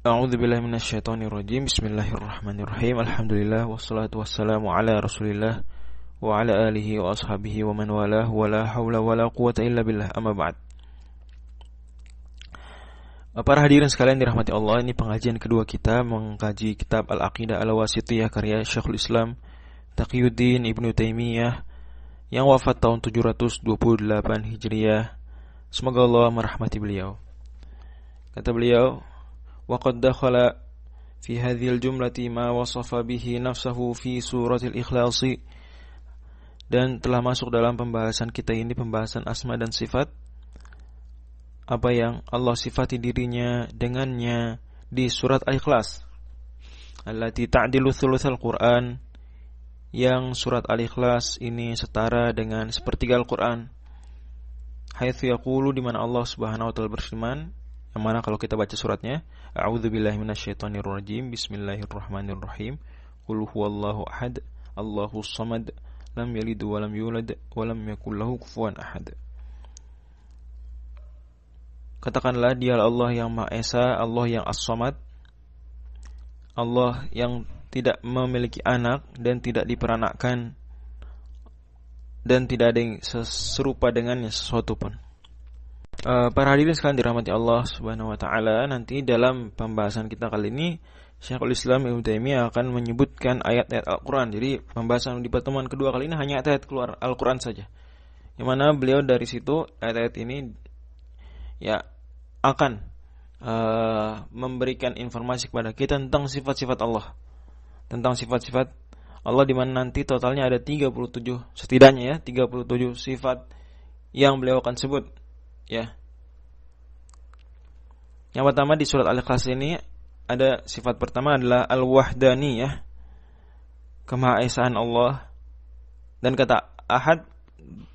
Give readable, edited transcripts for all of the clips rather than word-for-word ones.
A'udzubillahi minasyaitonirrajim. Bismillahirrahmanirrahim. Alhamdulillah wassalatu wassalamu ala Rasulillah wa ala alihi wa ashabihi wa man walah wa la haula wa la quwata illa billah. Amma ba'd. Para hadirin sekalian dirahmati Allah, ini pengajian kedua kita mengkaji kitab Al-Aqidah Al-Wasithiyah karya Syekhul Islam Taqiyuddin Ibnu Taimiyah yang wafat tahun 728 Hijriah. Semoga Allah merahmati beliau. Kata beliau, وقد دخل في هذه الجملة ما وصف به نفسه في سورة الإخلاص, dan telah masuk dalam pembahasan kita ini, pembahasan asma dan sifat, apa yang Allah sifati dirinya dengannya di surat Al-Ikhlas, allati ta'dilu thulutsal Qur'an, yang surat Al-Ikhlas ini setara dengan sepertiga Al-Qur'an. Haitsu yaqulu, di mana Allah Subhanahu wa taala berfirman, yang mana kalau kita baca suratnya, A'udzubillahi minasyaitonirrajim, Bismillahirrahmanirrahim, Qul huwallahu ahad, Allahus samad, lam yalid wa lam yulad wa lam yakul lahu kufuwan ahad. Katakanlah, dialah Allah yang Maha Esa, Allah yang As-Samad, Allah yang tidak memiliki anak dan tidak diperanakkan, dan tidak ada yang serupa dengannya sesuatu pun. Para hadirin sekalian dirahmati Allah Subhanahu wa taala, nanti dalam pembahasan kita kali ini Syekhul Islam Ibnu Taimiyah akan menyebutkan ayat-ayat Al-Qur'an. Jadi pembahasan di pertemuan kedua kali ini hanya ayat-ayat keluar Al-Qur'an saja. Yang mana beliau dari situ ayat-ayat ini ya akan memberikan informasi kepada kita tentang sifat-sifat Allah. Tentang sifat-sifat Allah, di mana nanti totalnya ada 37, setidaknya ya 37 sifat yang beliau akan sebut. Ya. Yang pertama di surat Al-Ikhlas ini ada sifat pertama adalah Al-Wahdaniyah, kemahaesaan Allah, dan kata Ahad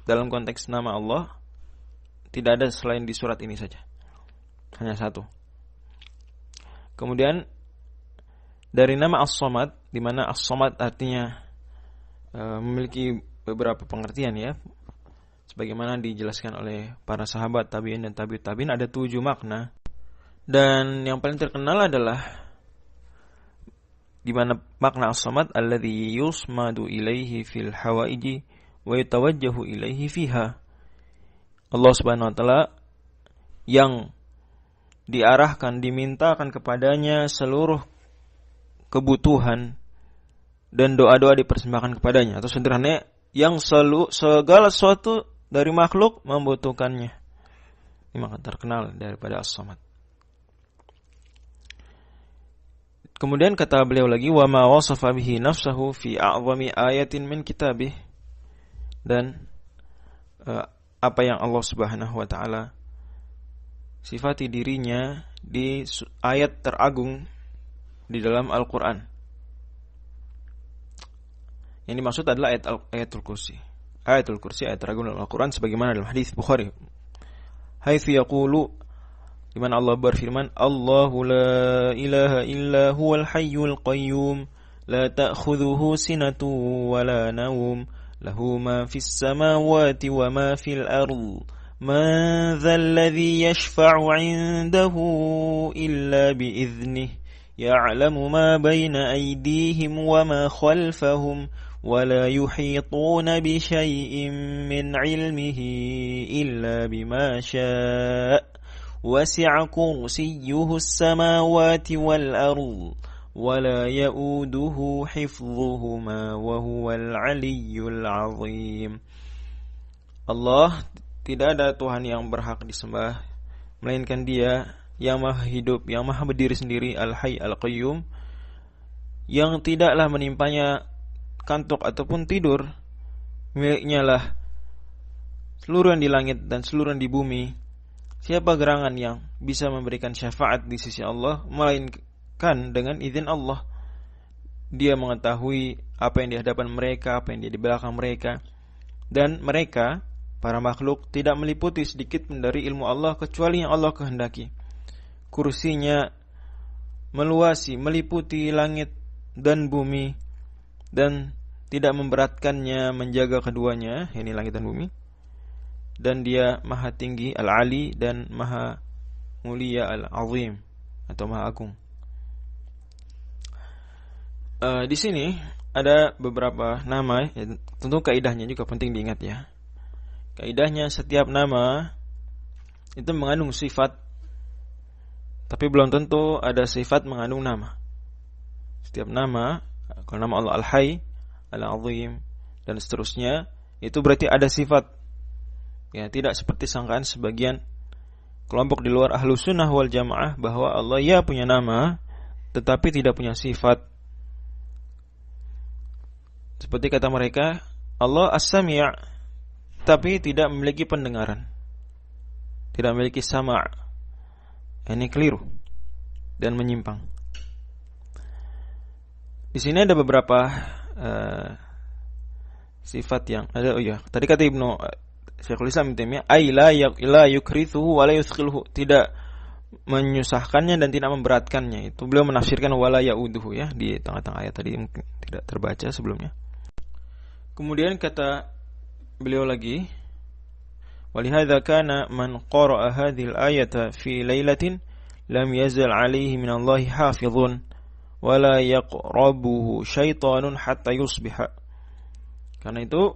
dalam konteks nama Allah tidak ada selain di surat ini saja. Hanya satu. Kemudian dari nama As-Samad, di mana As-Samad artinya memiliki beberapa pengertian ya. Sebagaimana dijelaskan oleh para sahabat tabi'in dan tabi'ut tabi'in, ada 7 makna. Dan yang paling terkenal adalah di mana makna as-samad alladzi yusmadu ilaihi fil hawaiji wa yatawajjahu ilaihi fiha. Allah Subhanahu wa taala yang diarahkan, dimintakan kepadanya seluruh kebutuhan dan doa-doa dipersembahkan kepadanya, atau sederhananya yang segala sesuatu dari makhluk membutuhkannya. Ini maka terkenal daripada As-Samad. Kemudian kata beliau lagi, wa ma wasafa bihi nafsahu fi a'zami ayatin min kitabih, dan apa yang Allah Subhanahu wa taala sifati dirinya di ayat teragung di dalam Al-Qur'an. Yang dimaksud adalah ayatul kursi. Ayatul kursi, ayat teragung dalam Al-Quran, sebagaimana dalam hadis Bukhari. Haitsu yaqulu, di mana Allah berfirman, Allahu la ilaha illa huwal hayyul qayyum, la ta'khudhuhu sinatun wa la nawm, lahu ma fis samawati wa ma fil ardh, man dzal ladzi yashfa'u 'indahu illa bi idznihi, ya'lamu ma baina aydihim wa ma khalfahum, ولا يحيطون بشيء من علمه إلا بما شاء وسع كرسيه السماوات والأرض ولا يؤوده حفظهما وهو العلي العظيم. Allah, tidak ada Tuhan yang berhak disembah melainkan Dia yang maha hidup, yang maha berdiri sendiri, Al-Hayy Al-Qayyum, yang tidaklah menimpanya kantuk ataupun tidur. Miliknya lah seluruh yang di langit dan seluruh yang di bumi. Siapa gerangan yang bisa memberikan syafaat di sisi Allah melainkan dengan izin Allah. Dia mengetahui apa yang di hadapan mereka, apa yang di belakang mereka, dan mereka, para makhluk, tidak meliputi sedikit pun dari ilmu Allah kecuali yang Allah kehendaki. Kursinya meluasi, meliputi langit dan bumi, dan tidak memberatkannya menjaga keduanya, ini langit dan bumi. Dan Dia maha tinggi, Al-Ali, dan maha mulia, Al-Azim, atau maha agung. Di sini ada beberapa nama, ya, tentu kaidahnya juga penting diingat ya. Kaidahnya setiap nama itu mengandung sifat, tapi belum tentu ada sifat mengandung nama. Setiap nama, kalau nama Allah Al-Hayy, Al-Azim, dan seterusnya, itu berarti ada sifat. Ya, tidak seperti sangkaan sebagian kelompok di luar Ahlus Sunnah wal Jamaah bahwa Allah ya punya nama, tetapi tidak punya sifat. Seperti kata mereka, Allah As-Sami', tapi tidak memiliki pendengaran, tidak memiliki sama'. Ini keliru dan menyimpang. Di sini ada beberapa sifat yang ada. Oh ya, tadi kata Syekhul Islam Ibnu Taimiyah, ay la yukrithuhu wa la yuthqilhu, tidak menyusahkannya dan tidak memberatkannya. Itu beliau menafsirkan wala yauduhu ya di tengah-tengah ayat tadi, mungkin tidak terbaca sebelumnya. Kemudian kata beliau lagi, walihadza kana man qara'a hadhil ayata fi lailatin lam yazal 'alaihi minallahi hafizun wala yaqrabuhu syaitanun hatta yusbiha. Karena itu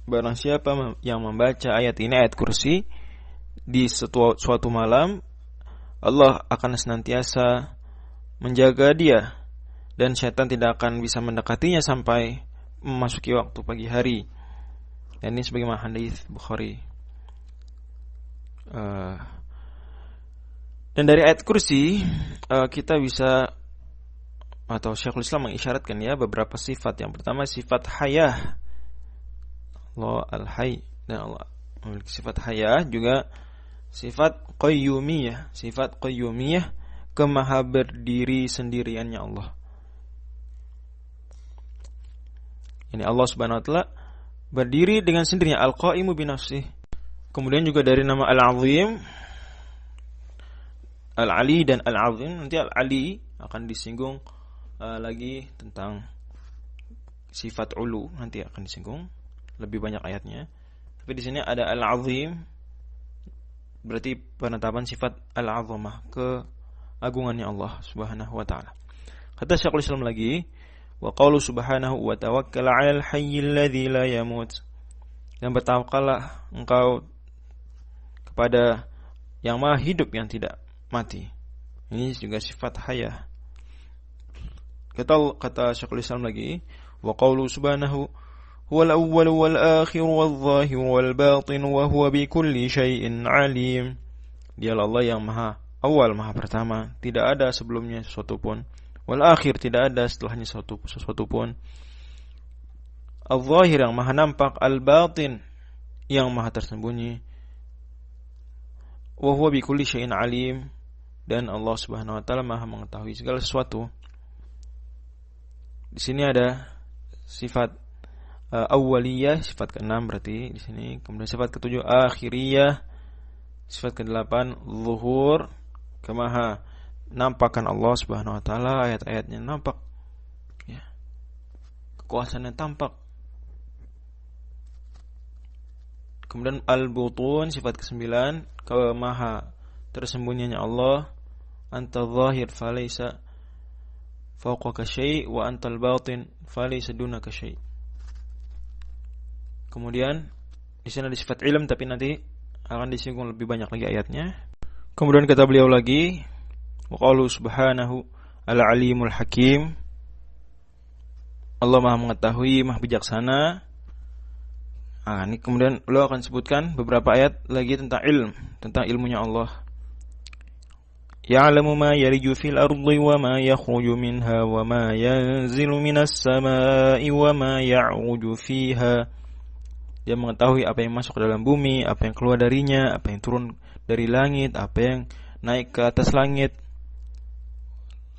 barang siapa yang membaca ayat ini, ayat kursi, di suatu malam, Allah akan senantiasa menjaga dia dan syaitan tidak akan bisa mendekatinya sampai memasuki waktu pagi hari. Dan ini sebagaimana hadis Bukhari. Dan dari ayat kursi kita bisa, atau Syekhul Islam mengisyaratkan ya, beberapa sifat. Yang pertama sifat hayah, Allah Al-Hayy, dan Allah memiliki sifat hayah, juga sifat qayyumiyah. Sifat qayyumiyah, kemaha berdiri sendiriannya Allah. Ini Allah Subhanahu wa taala berdiri dengan sendirinya, al-qaimu bi nafsihi. Kemudian juga dari nama Al-Azim, Al-Ali dan Al-Azim. Nanti Al-Ali akan disinggung lagi tentang sifat ulu, nanti akan disinggung lebih banyak ayatnya. Tapi di sini ada Al-Azim, berarti penetapan sifat Al-Azamah, keagungannya Allah Subhanahu wa taala. Kata Syekhul Islam lagi, wa qaulu subhanahu wa tawakkal 'alal hayyil ladzi la yamut. Dan bertawakkallah engkau kepada yang maha hidup yang tidak mati. Ini juga sifat hayah. Kata Syekhul Islam lagi, wa qaulu subhanahu huwal awwal wal akhir wal zahir wal batin wa huwa bi kulli syai'in alim. Dialah Allah yang maha awal, maha pertama, tidak ada sebelumnya sesuatu pun. Wal akhir, tidak ada setelahnya sesuatu pun. Al-zahir, yang maha nampak. Al-batin, yang maha tersembunyi. Wa huwa bi kulli syai'in alim, dan Allah Subhanahu wa taala maha mengetahui segala sesuatu. Di sini ada sifat awwaliyah, sifat ke-6 berarti di sini. Kemudian sifat ke-7 akhiriyah, sifat ke-8 zuhur, kemaha nampakkan Allah Subhanahu wa taala, ayat-ayatnya nampak ya, kekuasaannya tampak. Kemudian al-butun, sifat ke-9 kemaha tersembunyinya Allah, anta zahir falaysa fawqaka syai' wa antal batin falaysa dunaka syai'. Kemudian di sini ada sifat ilm, tapi nanti akan disinggung lebih banyak lagi ayatnya. Kemudian kata beliau lagi, wa qalu subhanahu al-alimul hakim, Allah maha mengetahui, maha bijaksana. Ini kemudian beliau akan sebutkan beberapa ayat lagi tentang ilmunya Allah. Ya'lamu ma yariju fil ardi wa ma yakhruju minha wa ma yanzilu minas samai wa ma ya'ruju fiha. Dia mengetahui apa yang masuk ke dalam bumi, apa yang keluar darinya, apa yang turun dari langit, apa yang naik ke atas langit.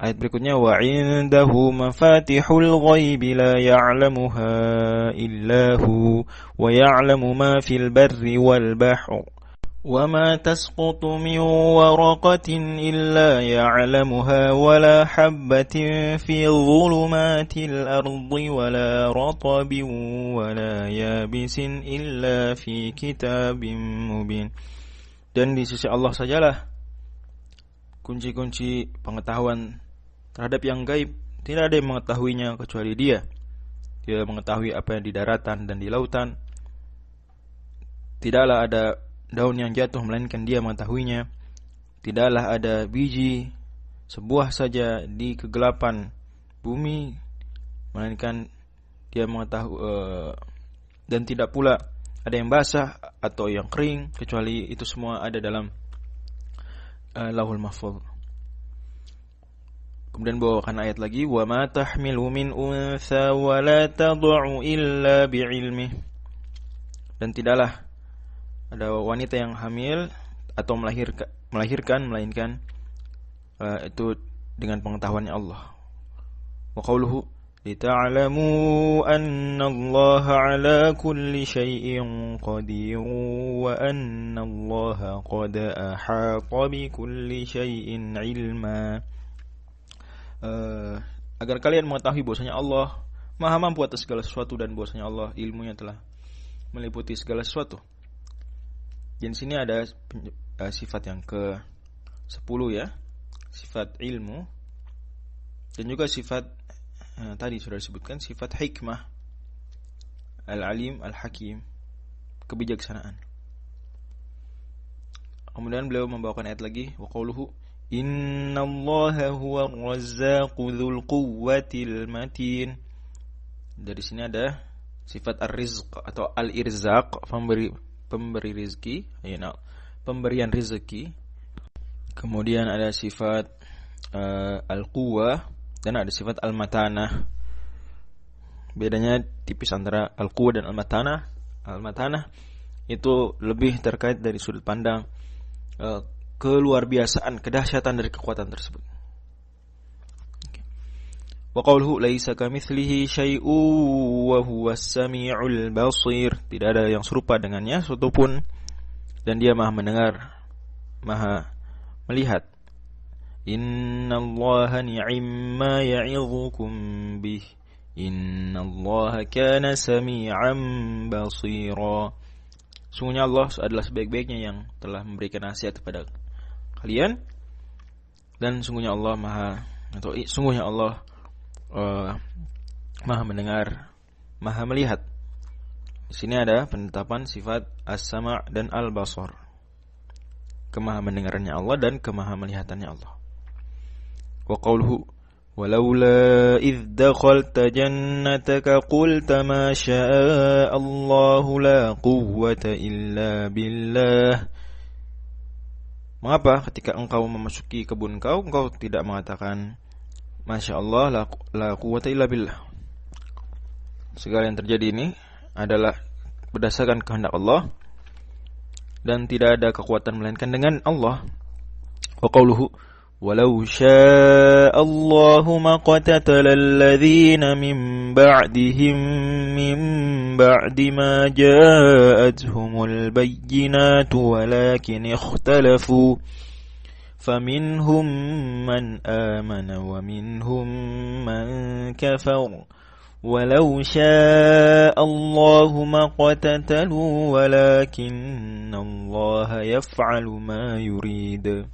Ayat berikutnya, wa 'indahu mafatihul ghaibi la ya'lamuha illa hu wa ya'lamu ma fil barri wal bahri wa ma tasqutu min waraqatin illa ya'lamuha wa la habbatin fi dhulumatil ardi wa la ratabin wa la yabisin illa fi kitabim mubin. Dan di sisi Allah sajalah kunci-kunci pengetahuan terhadap yang gaib, Tidak ada yang mengetahuinya kecuali Dia. Dia mengetahui apa yang di daratan dan di lautan. Tidaklah ada daun yang jatuh melainkan Dia mengetahuinya. Tidaklah ada biji sebuah saja di kegelapan bumi melainkan Dia mengetahui, dan tidak pula ada yang basah atau yang kering kecuali itu semua ada dalam Lauhul Mahfuz. Kemudian bawakan ayat lagi, wa ma tahmilu min untha wa la tad'u illa bi'ilmih. Dan tidaklah ada wanita yang hamil atau melahirkan melainkan itu dengan pengetahuannya Allah. Wa qauluhu lita'lamu anna Allah 'ala kulli syai'in qadir wa anna Allah qad ahata bi kulli syai'in 'ilma. Agar kalian mengetahui bahwasanya Allah Maha mampu atas segala sesuatu dan bahwasanya Allah ilmunya telah meliputi segala sesuatu. Dan di sini ada sifat yang ke-10 ya, sifat ilmu dan juga sifat tadi sudah disebutkan sifat hikmah, al-alim, al-hakim, kebijaksanaan. Kemudian beliau membawakan ayat lagi, wa qauluhu innallaha huwa ar-razzaqu dzul quwwatil matin. Dari sini ada sifat ar-rizq atau al-irzaq, pemberi rezeki, pemberian rezeki. Kemudian ada sifat al-quwwah dan ada sifat al-matanah. Bedanya tipis antara al-quwwah dan al-matanah. Al-matanah itu lebih terkait dari sudut pandang keluar biasaan, kedahsyatan dari kekuatan tersebut. Wa qauluhu laisa kamitslihi syai'un wa huwas samiul basir. Tidak ada yang serupa dengannya suatu pun dan Dia Maha mendengar, Maha melihat. Innallaha ni'ma ya'idhukum bih. Innallaha kana sami'an basira. Sungguhnya Allah adalah sebaik-baiknya yang telah memberikan nasihat kepada kalian, dan sungguhnya Allah Maha mendengar, Maha melihat. Di sini ada penetapan sifat as-sama' dan al-basar, kemaha mendengarannya Allah dan kemaha melihatannya Allah. Wa qauluhu walaula idh dakhalta jannataka qulta ma syaa Allahu la quwwata illa billah. Mengapa ketika engkau memasuki kebun engkau tidak mengatakan Masya Allah la quwwata illa billah? Segala yang terjadi ini adalah berdasarkan kehendak Allah dan tidak ada kekuatan melainkan dengan Allah. Wa qauluhu walau syaa Allahu maqtatala alladhina min ba'dihim min ba'di ma ja'atuhumul bayyinatu walakin ikhtalafu faminhum man amana wa minhum man kafar walau syaa Allahu maqtatalu walakinna Allah yaf'alu ma yurid.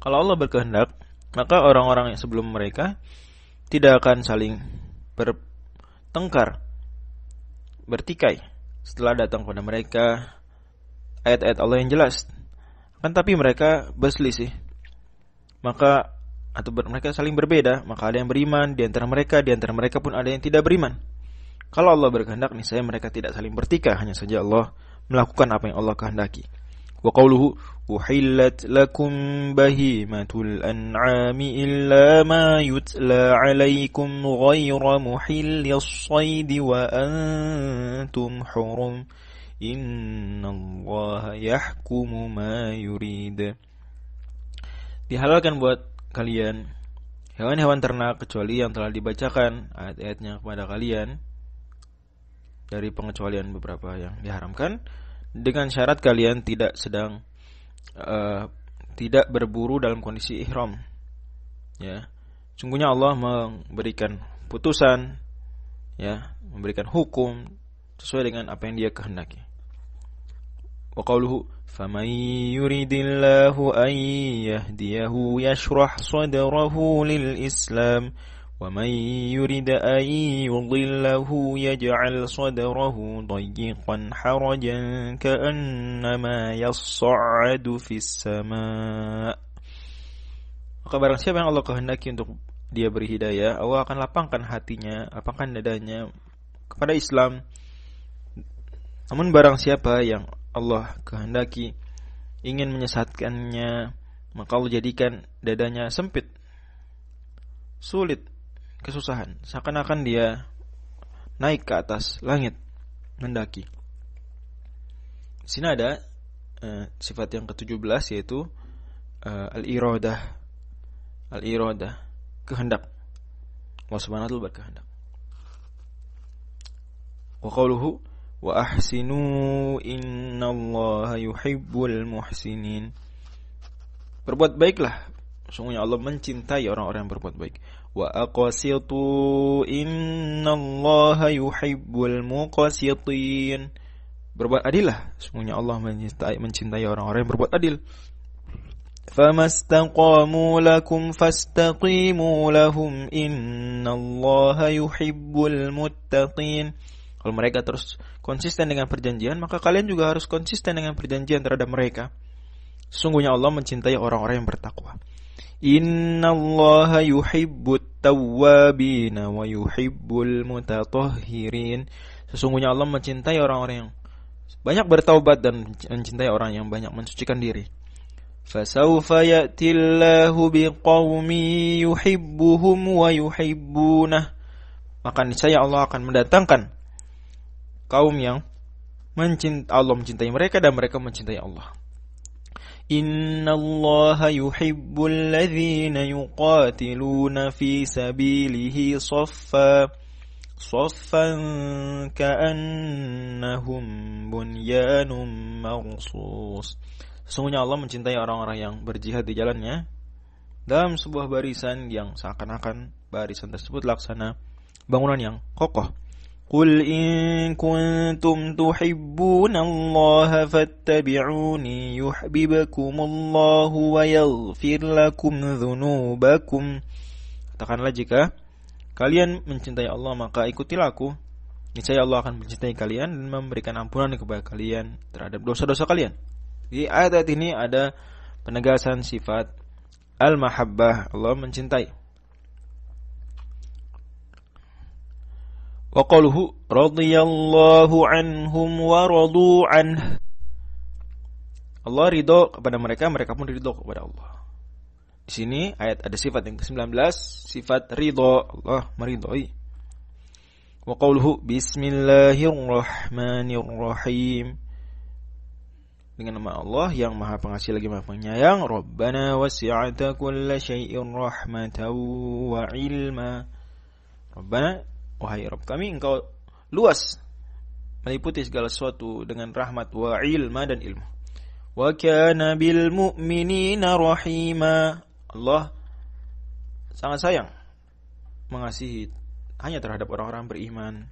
Kalau Allah berkehendak, maka orang-orang yang sebelum mereka tidak akan saling bertengkar, bertikai setelah datang kepada mereka ayat-ayat Allah yang jelas. Kan tapi mereka berselisih. Mereka saling berbeda, maka ada yang beriman di antara mereka pun ada yang tidak beriman. Kalau Allah berkehendak, niscaya mereka tidak saling bertikai, hanya saja Allah melakukan apa yang Allah kehendaki. Wa qauluhu uhillat lakum bahimatul an'ami illa ma yutla 'alaikum ghayra muhillis shaidi wa antum hurum innallaha yahkumu ma yurid. Dihalalkan buat kalian hewan-hewan ternak kecuali yang telah dibacakan ayat-ayatnya kepada kalian dari pengecualian beberapa yang diharamkan, dengan syarat kalian tidak berburu dalam kondisi ihram. Ya, sungguhnya Allah memberikan putusan, ya, memberikan hukum sesuai dengan apa yang Dia kehendaki. Wa qawluhu faman yuridillahu an yahdiyahu yashrah sadrahu lil Islam wa man yurid an yudillahu yaj'al sadrahu dayyiqan harajan ka'annama yas'adu fis sama'. Maka barang siapa yang Allah kehendaki untuk dia beri hidayah, Allah akan lapangkan hatinya, lapangkan dadanya kepada Islam. Namun barang siapa yang Allah kehendaki ingin menyesatkannya, maka Allah jadikan dadanya sempit, sulit, kesusahan, seakan-akan dia naik ke atas langit mendaki. Di sini ada sifat yang ke-17 yaitu al-iradah, kehendak. Allah Subhanahu wa taala berkehendak. Wa qawluhu wa ahsinu innallaha yuhibbul muhsinin. Berbuat baiklah, sesungguhnya Allah mencintai orang-orang yang berbuat baik. Wa aqsitu innallaha yuhibbul muqsitin. Berbuat adillah, sesungguhnya Allah mencintai orang-orang yang berbuat adil. Famastaqamu lakum fastaqimu lahum innallaha yuhibbul muttaqin. Kalau mereka terus konsisten dengan perjanjian, maka kalian juga harus konsisten dengan perjanjian terhadap mereka. Sesungguhnya Allah mencintai orang-orang yang bertakwa. Innallaha yuhibbut tawwabin wa yuhibbul mutatahhirin. Sesungguhnya Allah mencintai orang-orang yang banyak bertaubat dan mencintai orang yang banyak mensucikan diri. Fasawfa ya'tillahu biqaumin yuhibbuhum wa yuhibbunah. Maka niscaya Allah akan mendatangkan kaum yang Allah mencintai mereka dan mereka mencintai Allah. Innallaha yuhibbul ladzina yuqatiluna fi sabilihi saffan ka'annahum bunyanun marsus. Sesungguhnya Allah mencintai orang-orang yang berjihad di jalannya dalam sebuah barisan yang seakan-akan barisan tersebut laksana bangunan yang kokoh. Qul in kuntum tuhibbunallaha fattabi'uni yuhibbukumullahu wa yaghfir lakum dzunubakum. Katakanlah, jika kalian mencintai Allah maka ikutilah aku, niscaya Allah akan mencintai kalian dan memberikan ampunan kepada kalian terhadap dosa-dosa kalian. Di ayat ini ada penegasan sifat al-mahabbah, Allah mencintai. Wa qaluhu radhiyallahu anhum wa radu anhu. Allah ridho kepada mereka, mereka pun ridho kepada Allah. Di sini ayat ada sifat yang ke-19, sifat ridho, Allah meridhoi. Wa qaluhu bismillahirrahmanirrahim. Dengan nama Allah yang Maha Pengasih lagi Maha Penyayang. Rabbana wasi'ata kulla syai'in rahmatan wa ilma. Rabbana, wahai Rabb kami, Engkau luas, meliputi segala sesuatu dengan rahmat wa ilma dan ilmu. Wa kana bil mu'minina rahima. Allah sangat sayang, mengasihi hanya terhadap orang-orang beriman.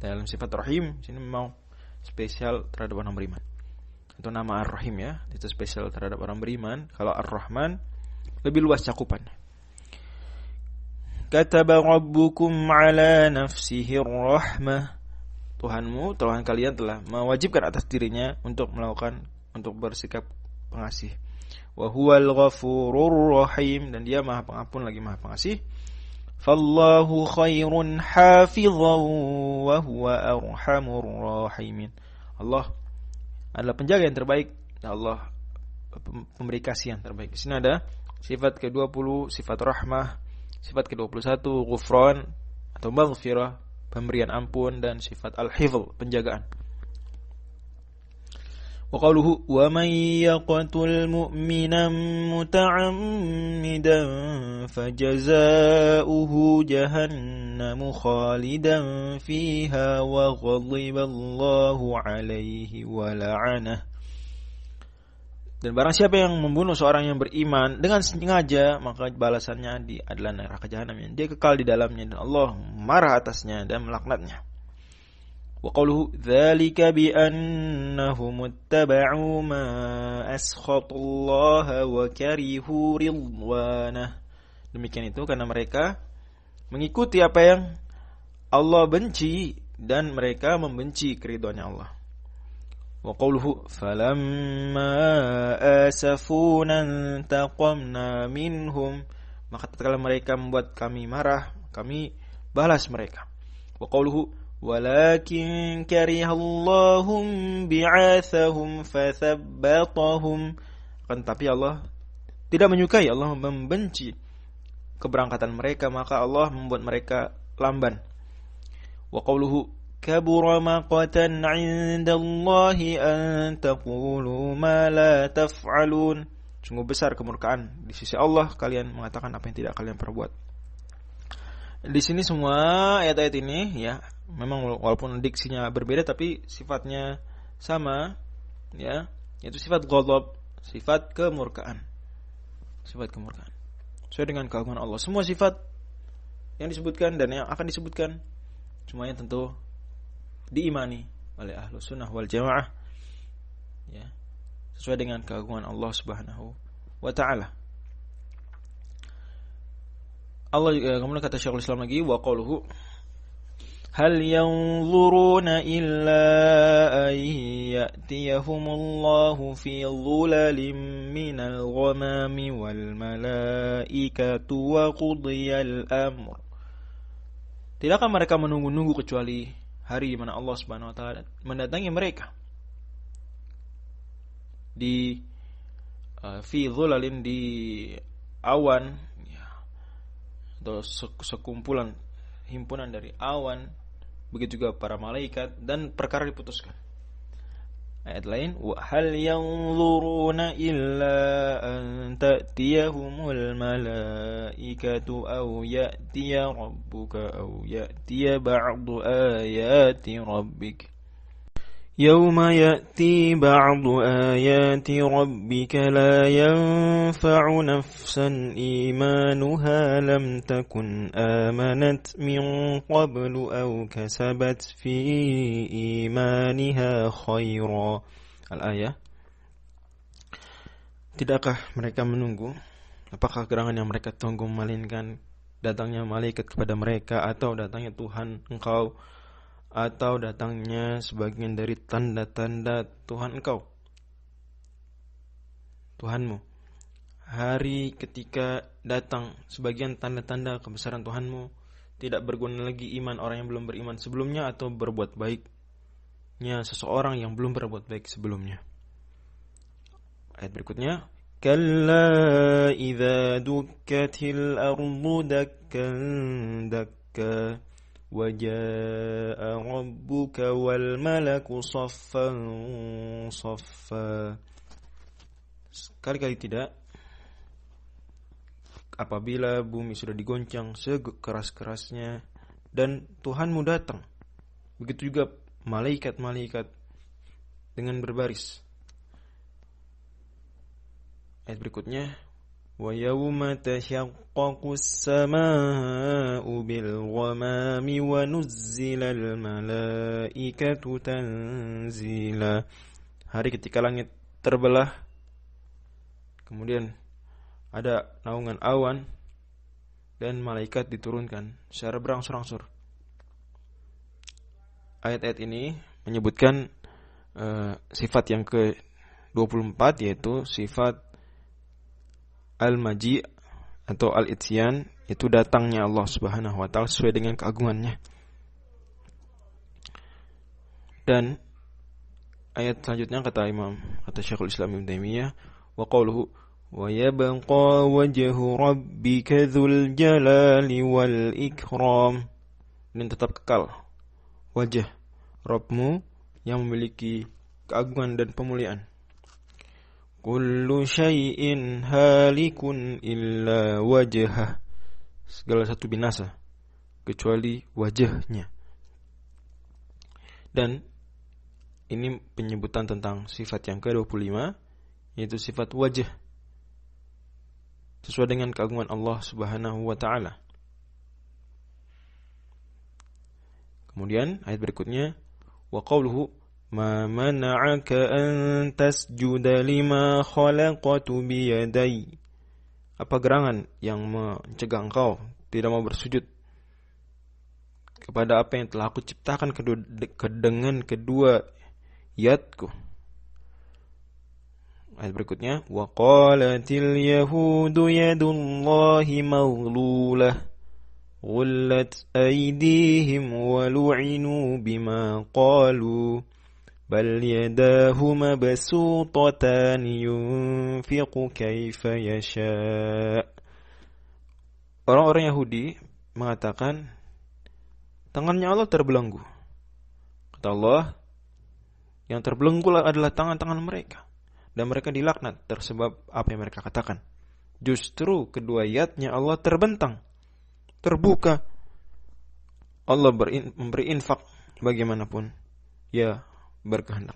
Dalam sifat rahim sini memang spesial terhadap orang beriman. Itu nama Ar-Rahim ya, itu spesial terhadap orang beriman. Kalau Ar-Rahman lebih luas cakupannya. Kataba rabbukum ala nafsihi rahmah. Tuhan kalian telah mewajibkan atas dirinya untuk bersikap pengasih. Wa huwal ghafurur rahim, dan dia Maha Pengampun lagi Maha Pengasih. Fallahu khairun hafizan wa huwa arhamur rahimin. Allah adalah penjaga yang terbaik, Allah pemberi kasih yang terbaik. Di sini ada sifat ke-20, sifat rahmah, sifat ke-21 ghufran atau maghfirah, pemberian ampun, dan sifat al-hifz, penjagaan. Wa qawluhu wa man yaqtul mu'minan muta'ammidan fajaza'uhu jahannamu khalidan fiha wa ghadiballahu alaihi wa la'anah. Dan barang siapa yang membunuh seorang yang beriman dengan sengaja, maka balasannya adalah neraka jahanam yang dia kekal di dalamnya, dan Allah marah atasnya dan melaknatnya. Wa qawluhu dzalika bi annahum ittaba'u ma askhatallaha wa karihu ridwanah. Demikian itu karena mereka mengikuti apa yang Allah benci dan mereka membenci keridhaannya Allah. Wa qawluhu falamma asafuna intaqamna minhum, maka tatkala mereka membuat kami marah, kami balas mereka. Wa qawluhu walakin karihallahum bi'athahum fathabbatahum, akan tapi Allah tidak menyukai, Allah membenci keberangkatan mereka, maka Allah membuat mereka lamban. Wa qawluhu kabura maqatan 'indallahi an taqulu ma la taf'alun, sungguh besar kemurkaan di sisi Allah kalian mengatakan apa yang tidak kalian perbuat. Di sini semua ayat-ayat ini ya, memang walaupun diksinya berbeda tapi sifatnya sama ya, yaitu sifat ghadab, sifat kemurkaan. Sifat kemurkaan sesuai dengan keagungan Allah. Semua sifat yang disebutkan dan yang akan disebutkan semuanya tentu diimani oleh Ahlus Sunnah wal Jamaah ya, sesuai dengan keagungan Allah Subhanahu wa taala. Allah kemudian kata Syekhul Islam lagi, wa qawluhu hal yanzuruna illa an ya'tiyahumullahu fi dhulalin minal ghamami wal malaikatu wa qudiyal amr. Tidakkah mereka menunggu-nunggu kecuali hari di mana Allah Subhanahu wa taala mendatangi mereka di fi dhulalin, di awan atau sekumpulan himpunan dari awan, begitu juga para malaikat, dan perkara diputuskan. Ayat lain, wa hal yanzuruna illa an ta'tiyahumul malaikatu aw ya'tiya rabbuka aw ya'tiya ba'du ayati rabbik. يوم يأتي بعض آيات ربك لا ينفع نفسا إيمانها لم تكن آمنت من قبل أو كسبت في إيمانها خيرا. Al-ayah. Tidakkah mereka menunggu? Apakah gerangan yang mereka tunggu melainkan datangnya malaikat kepada mereka, atau datangnya Tuhan engkau, atau datangnya sebagian dari tanda-tanda Tuhan engkau, Tuhanmu. Hari ketika datang sebagian tanda-tanda kebesaran Tuhanmu, tidak berguna lagi iman orang yang belum beriman sebelumnya, atau berbuat baiknya seseorang yang belum berbuat baik sebelumnya. Ayat berikutnya, kalla idza dukkatil ardu dakkan dakka وَجَاءَ رَبُّكَ وَالْمَلَكُ صَفًّا صَفًّا. Sekali-kali tidak, apabila bumi sudah digoncang sekeras-kerasnya dan Tuhanmu datang, begitu juga malaikat-malaikat dengan berbaris. Ayat berikutnya, وَيَوْمَ تَشَقَّقُ السَّمَاءُ بِالْغَمَامِ وَنُزِّلَ الْمَلَائِكَةُ تَنزِيلًا. Hari ketika langit terbelah, kemudian ada naungan awan dan malaikat diturunkan secara berangsur-angsur. Ayat-ayat ini menyebutkan sifat yang ke-24, yaitu sifat al-maji' atau al-ityan, itu datangnya Allah Subhanahu wa taala sesuai dengan keagungannya. Dan ayat selanjutnya kata Syekhul Islam Ibnu Taimiyah, wa qawluhu wa yabqa wajhu rabbika dzul jalali wal ikram, dan tetap kekal wajah Rabbmu yang memiliki keagungan dan pemuliaan. Kullu syai'in halikun illa wajhah, segala satu binasa kecuali wajahnya. Dan ini penyebutan tentang sifat yang ke-25, yaitu sifat wajah, sesuai dengan keagungan Allah Subhanahu wa taala. Kemudian ayat berikutnya, Wa qawluhu ma mana'aka an tasjuda lima khalaqatu biyadai. Apa gerangan yang mencegah engkau tidak mau bersujud kepada apa yang telah aku ciptakan dengan kedua yadku. Ayat berikutnya, wa qalatil yahudu yadullahi maghlulah ghullat aydihim wa lu'inu bima qalu bal yadahu mabsutatan yunfiqu kaifa yasha. Orang-orang Yahudi mengatakan tangannya Allah terbelenggu. Kata Allah, yang terbelenggu adalah tangan-tangan mereka. Dan mereka dilaknat tersebab apa yang mereka katakan. Justru kedua ayatnya Allah terbentang, terbuka. Allah memberi infak bagaimanapun ya berkehendak.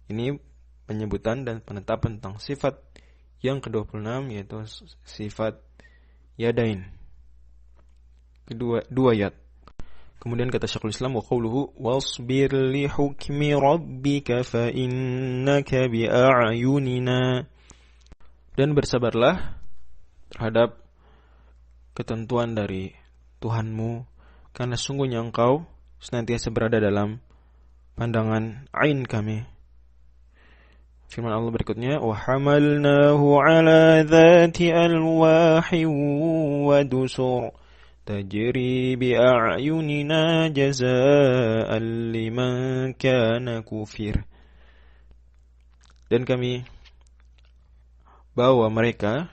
Ini penyebutan dan penetapan tentang sifat yang ke-26, yaitu sifat yadain. Dua ayat. Kemudian kata Syekhul Islam, wa qawluhu wasbir li hukmi rabbika fa innaka bi a'yunina. Dan bersabarlah terhadap ketentuan dari Tuhanmu, karena sungguhnya engkau senantiasa berada dalam pandangan ain kami. Firman Allah berikutnya, wa hamalnahu ala dhati alwahi wa dusur tajri bi a'yunina jazaa'an liman kana kufir. Dan kami bawa mereka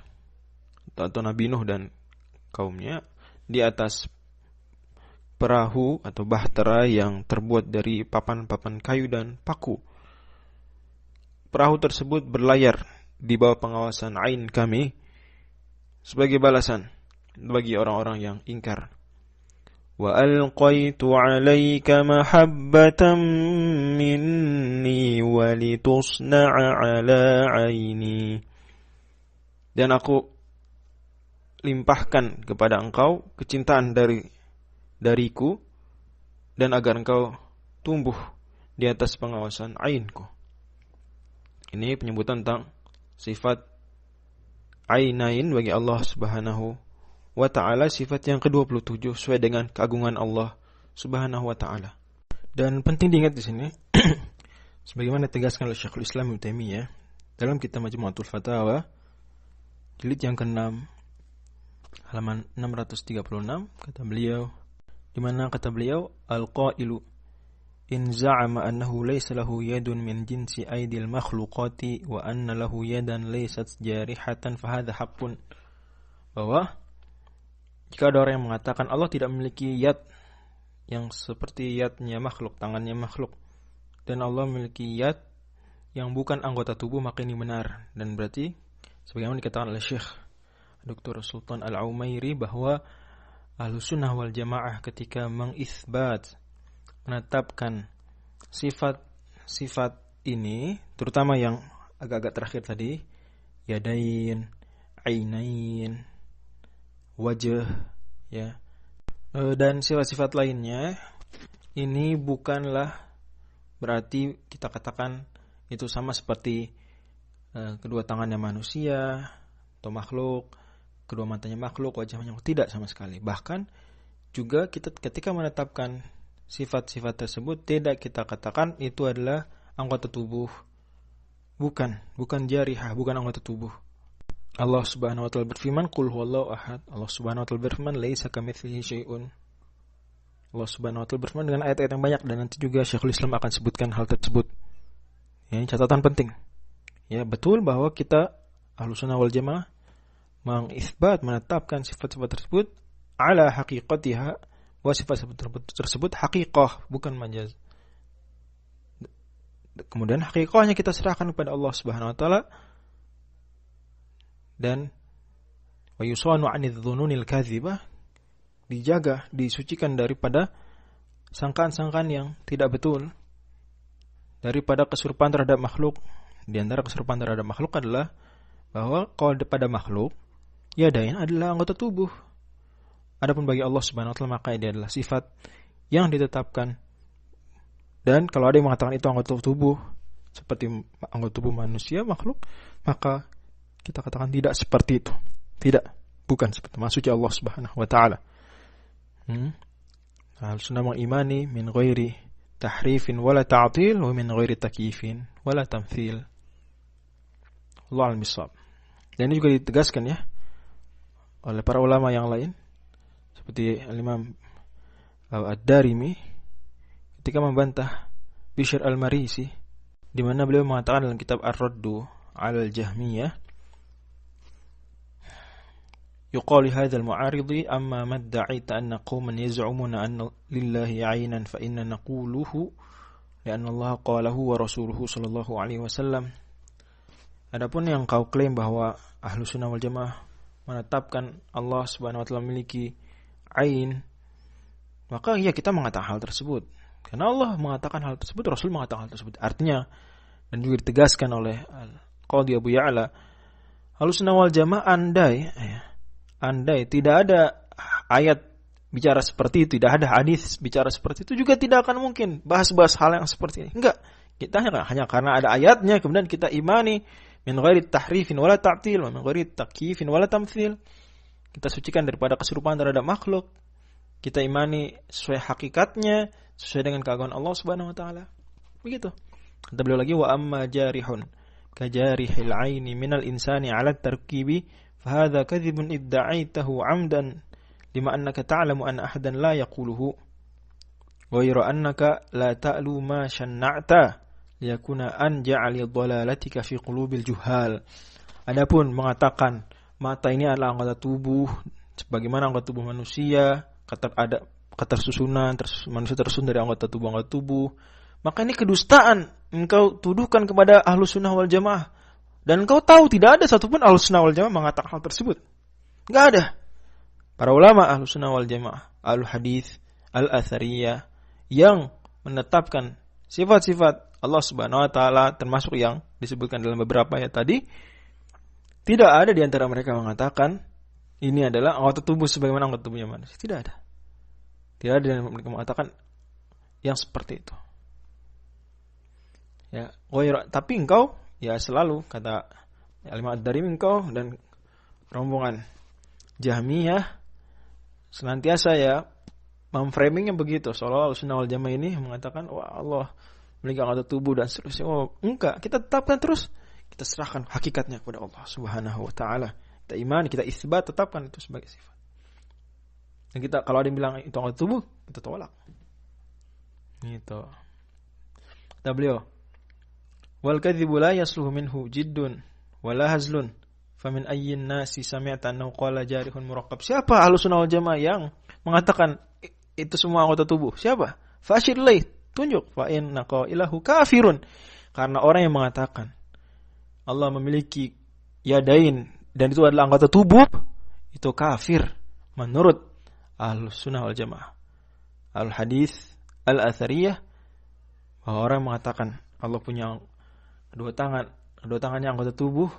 atau Nabi Nuh dan kaumnya di atas perahu atau bahtera yang terbuat dari papan-papan kayu dan paku. Perahu tersebut berlayar di bawah pengawasan ain kami sebagai balasan bagi orang-orang yang ingkar. Wa alqaitu 'alaika mahabbatan minni wa litusna'a 'ala 'aini. Dan aku limpahkan kepada engkau kecintaan dariku dan agar engkau tumbuh di atas pengawasan ainku. Ini penyebutan tentang sifat ainain bagi Allah Subhanahu wa ta'ala, sifat yang ke-27 sesuai dengan keagungan Allah Subhanahu wa ta'ala. Dan penting diingat di sini sebagaimana ditegaskan oleh Syekhul Islam Ibnu Taimiyah dalam kitab Majmu'atul Fatawa jilid yang ke-6 halaman 636, kata beliau, di mana kata beliau, al-qailu in za'ama annahu laysa lahu yadun min jinsi aidil makhluqati wa anna lahu yadan laysat jarihatan fa hadha haqqun. Bahwa jika ada orang yang mengatakan Allah tidak memiliki yad yang seperti yadnya makhluk, tangannya makhluk, dan Allah memiliki yad yang bukan anggota tubuh, maka ini benar. Dan berarti sebagaimana dikatakan oleh Syekh Dr. Sultan Al-Umairi bahwa Ahlussunnah wal Jamaah ketika mengisbat, menetapkan sifat-sifat ini, terutama yang agak-agak terakhir tadi, yadain, ainain, wajah, ya, dan sifat-sifat lainnya, ini bukanlah berarti kita katakan itu sama seperti kedua tangannya manusia atau makhluk, kedua matanya makhluk, wajahnya makhluk. Tidak sama sekali. Bahkan juga kita ketika menetapkan sifat-sifat tersebut tidak kita katakan itu adalah anggota tubuh. Bukan jarihah, bukan anggota tubuh. Allah Subhanahu wa taala berfirman, qul huwallahu ahad. Allah Subhanahu wa taala berfirman, laisa kamitslihi syai'un. Allah Subhanahu wa taala berfirman dengan ayat-ayat yang banyak, dan nanti juga Syekhul Islam akan sebutkan hal tersebut. Ini catatan penting. Ya, betul bahwa kita Ahlussunnah wal Jamaah mengisbat, menetapkan sifat-sifat tersebut ala haqiqatiha, bahwa sifat-sifat tersebut haqiqah, bukan majaz. Kemudian haqiqahnya kita serahkan kepada Allah Subhanahu wa taala, dan wa yusanu 'anidz dzununil kadzibah, dijaga, disucikan daripada sangkaan-sangkaan yang tidak betul, daripada keserupaan terhadap makhluk. Di antara keserupaan terhadap makhluk adalah bahwa kalau pada makhluk yadain adalah anggota tubuh. Adapun bagi Allah Subhanahu wa taala maka dia adalah sifat yang ditetapkan Dan kalau ada yang mengatakan itu anggota tubuh seperti anggota tubuh manusia, makhluk, maka kita katakan tidak seperti itu. Tidak, bukan seperti maksudnya Allah Subhanahu wa taala. Al-sunnah mengimani min ghairi tahrifin wala ta'til wa min ghairi takyifin wala tamthil. Allahu al-misab. Dan ini juga ditegaskan ya oleh para ulama yang lain seperti Al-Imam Ad-Darimi ketika membantah Bishr al-Marisi, di mana beliau mengatakan dalam kitab Ar-Raddu 'ala al-Jahmiyah, yuqalu hadha al-mu'aridi amma madda'ita anna qauman yaz'umuna anna lillahi 'aynan fa inna naquluhu li'anna Allah qalahu wa rasuluhu sallallahu alaihi wasallam. Adapun yang kau klaim bahwa Ahlus Sunnah wal Jamaah menetapkan Allah Subhanahu wa taala memiliki ain, maka ya kita mengatakan hal tersebut. Karena Allah mengatakan hal tersebut, Rasul mengatakan hal tersebut. Artinya, dan juga ditegaskan oleh Qadhi Abu Ya'la, Ahlussunnah wal Jamaah andai tidak ada ayat bicara seperti itu, tidak ada hadis bicara seperti itu, juga tidak akan mungkin bahas-bahas hal yang seperti ini. Enggak. Kita hanya karena ada ayatnya, kemudian kita imani min ghairi tahrifin wala ta'til wa min ghairi takyifin wala tamthil. Kita sucikan daripada keserupaan terhadap makhluk. Kita imani sesuai hakikatnya, sesuai dengan keagungan Allah Subhanahu wa taala. Begitu. Kata beliau lagi, wa amma jarihun ka jarihil aini minal insani 'ala tarkibi fa hadza kadhibun idda'aitahu 'amdan lima annaka ta'lamu anna ahadan la yaquluhu wa yara annaka la ta'lu ma shanna'ta liyakuna an ja'ali dhalalatika fi qulubil juhal. Adapun mengatakan mata ini adalah anggota tubuh sebagaimana anggota tubuh manusia, ada ketersusunan, manusia tersusun dari anggota tubuh, maka ini kedustaan engkau tuduhkan kepada Ahlus Sunnah wal Jamaah. Dan engkau tahu tidak ada satupun Ahlus Sunnah wal Jamaah mengatakan hal tersebut. Enggak ada. Para ulama Ahlus Sunnah wal Jamaah, Al-Hadits, Al-Athariyah, yang menetapkan sifat-sifat Allah Subhanahu wa taala termasuk yang disebutkan dalam beberapa ayat tadi, tidak ada di antara mereka mengatakan ini adalah anggota tubuh sebagaimana anggota tubuhnya manusia. Tidak ada. Tidak ada yang mereka mengatakan yang seperti itu. Ya, tapi engkau ya selalu kata Al-Imam Ad-Darimi, engkau dan rombongan Jahmiyah senantiasa ya memframingnya begitu, seolah-olah Sunnah wal Jamaah ini mengatakan wah Allah memiliki anggota tubuh dan seterusnya. Oh, enggak, kita tetapkan terus, kita serahkan hakikatnya kepada Allah Subhanahu wa taala. Kita iman, kita isbat, tetapkan itu sebagai sifat. Dan kita kalau ada yang bilang itu anggota tubuh, kita tolak. Gitu. Kata beliau, wal kadhibu la yasluhu minhu jiddun wala hazlun famin ayyin nasi sami'ta annahu qala jarihun murakkab. Siapa Ahlus Sunnah wal Jamaah yang mengatakan itu semua anggota tubuh? Siapa? Fashir lai, tunjuk. Fa inna qailahu kafirun. Karena orang yang mengatakan Allah memiliki yadain dan itu adalah anggota tubuh, itu kafir menurut Ahlus Sunnah wal Jamaah. Al-Hadits, Al-Athariyah, bahwa orang mengatakan Allah punya kedua tangannya anggota tubuh,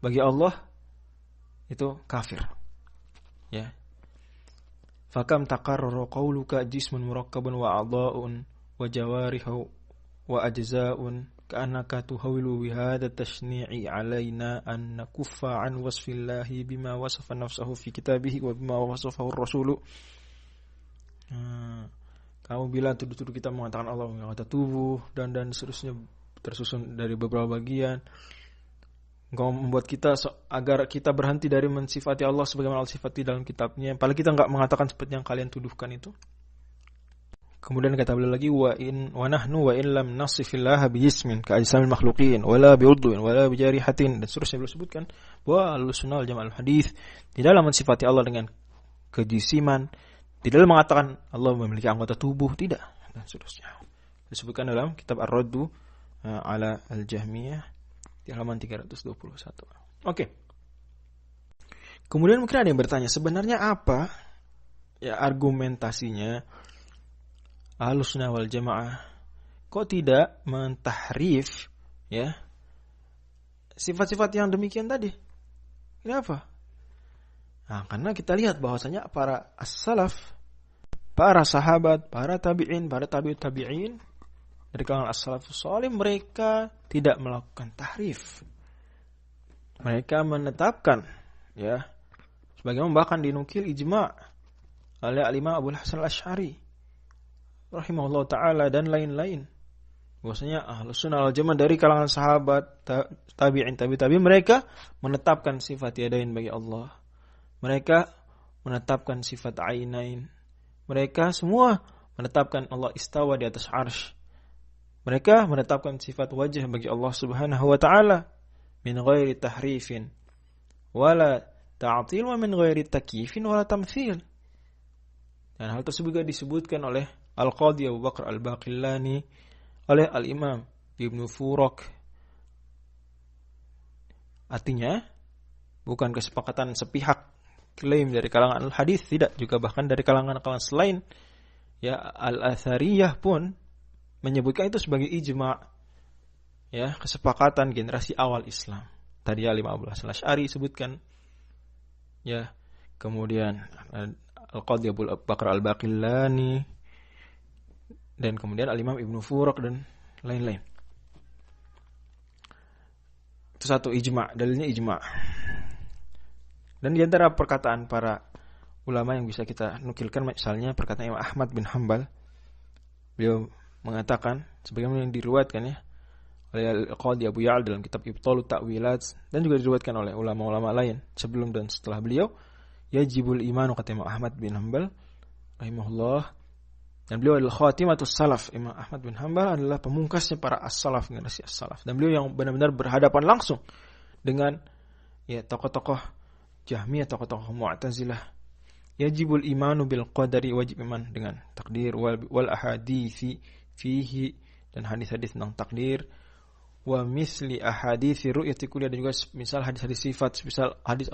bagi Allah itu kafir. Ya. Fakam taqarrara qawluka jismun murakkabun wa a'dha'un wa jawarihu wa ajza'un ka'annaka tuhawilu bi hadha tashni'i 'alaina an nakuffa 'an wasfillahi bima wasafa nafsahu fi kitabihi wa bima wasafahu ar-rasulu. Kamu bilang tuduh-tuduh kita mengatakan Allah anggota tubuh dan seterusnya tersusun dari beberapa bagian. Engkau membuat kita agar kita berhenti dari mensifati Allah sebagaimana Allah sifati dalam kitabnya. Padahal kita enggak mengatakan seperti yang kalian tuduhkan itu. Kemudian kata beliau lagi wa nahnu wa in lam nasifillaha bi jismin ka ajsamil makhluqin wala bi udwin wala bi jarihatin, dan seterusnya beliau sebutkan bahwa Ahlussunnah wal Jamaah al-Hadits tidaklah mensifati Allah dengan kejisiman, tidaklah mengatakan Allah memiliki anggota tubuh, tidak, dan seterusnya. Disebutkan dalam kitab Ar-Raddu 'ala al-Jahmiyah di halaman 321. Oke. Kemudian mungkin ada yang bertanya, sebenarnya apa ya argumentasinya Ahlussunnah wal Jamaah kok tidak mentahrif ya sifat-sifat yang demikian tadi? Kenapa? Nah, karena kita lihat bahwasanya para as-salaf, para sahabat, para tabi'in, para tabi'ut tabi'in dari kalangan as-salafus salih, mereka tidak melakukan tahrif. Mereka menetapkan, ya, sebagaimana bahkan dinukil ijma' oleh al-Imam Abu Hasan al-Asy'ari rahimahullah ta'ala dan lain-lain, bahwasanya Ahlus Sunnah wal Jamaah dari kalangan sahabat, tabi'in, tabi'in, mereka menetapkan sifat yadain bagi Allah. Mereka menetapkan sifat ainain. Mereka semua menetapkan Allah istawa di atas arsy. Mereka menetapkan sifat wajah bagi Allah Subhanahu wa ta'ala min ghairi tahrifin wala ta'til wa min ghairi takyifin wala tamthil. Dan hal tersebut juga disebutkan oleh Al-Qadhi Abu Bakar Al-Baqillani, oleh Al-Imam Ibnu Furak. Artinya bukan kesepakatan sepihak klaim dari kalangan al-hadis, tidak, juga bahkan dari kalangan selain, ya, al-athariyah pun menyebutkan itu sebagai ijma', ya, kesepakatan generasi awal Islam. Tadi Al-Imam Abu Hasan al-Asy'ari sebutkan, ya, kemudian Al-Qadhi Abu Bakar Al-Baqillani, dan kemudian Al-Imam Ibnu Furak dan lain-lain. Itu satu ijma', dalilnya ijma'. Dan di antara perkataan para ulama yang bisa kita nukilkan, misalnya perkataan Imam Ahmad bin Hanbal, beliau mengatakan sebagaimana yang diriwayatkan, ya, oleh Al-Qadhi Abu Ya'al dalam kitab Ibtalut Ta'wilat, dan juga diriwayatkan oleh ulama-ulama lain sebelum dan setelah beliau, yajibul imanu, kata Imam Ahmad bin Hanbal rahimahullah. Dan beliau adalah khatimatus salaf. Imam Ahmad bin Hanbal adalah pemungkasnya para as-salaf, generasi as-salaf. Dan beliau yang benar-benar berhadapan langsung dengan, ya, tokoh-tokoh Jahmiyah, tokoh-tokoh Mu'tazilah. Yajibul imanu bil qadari, wajib iman dengan takdir, wal ahadithi fihi, dan hadis-hadis tentang takdir, wa misli ahadithi ru'yati kulli, dan juga misal hadis-hadis sifat, misal hadis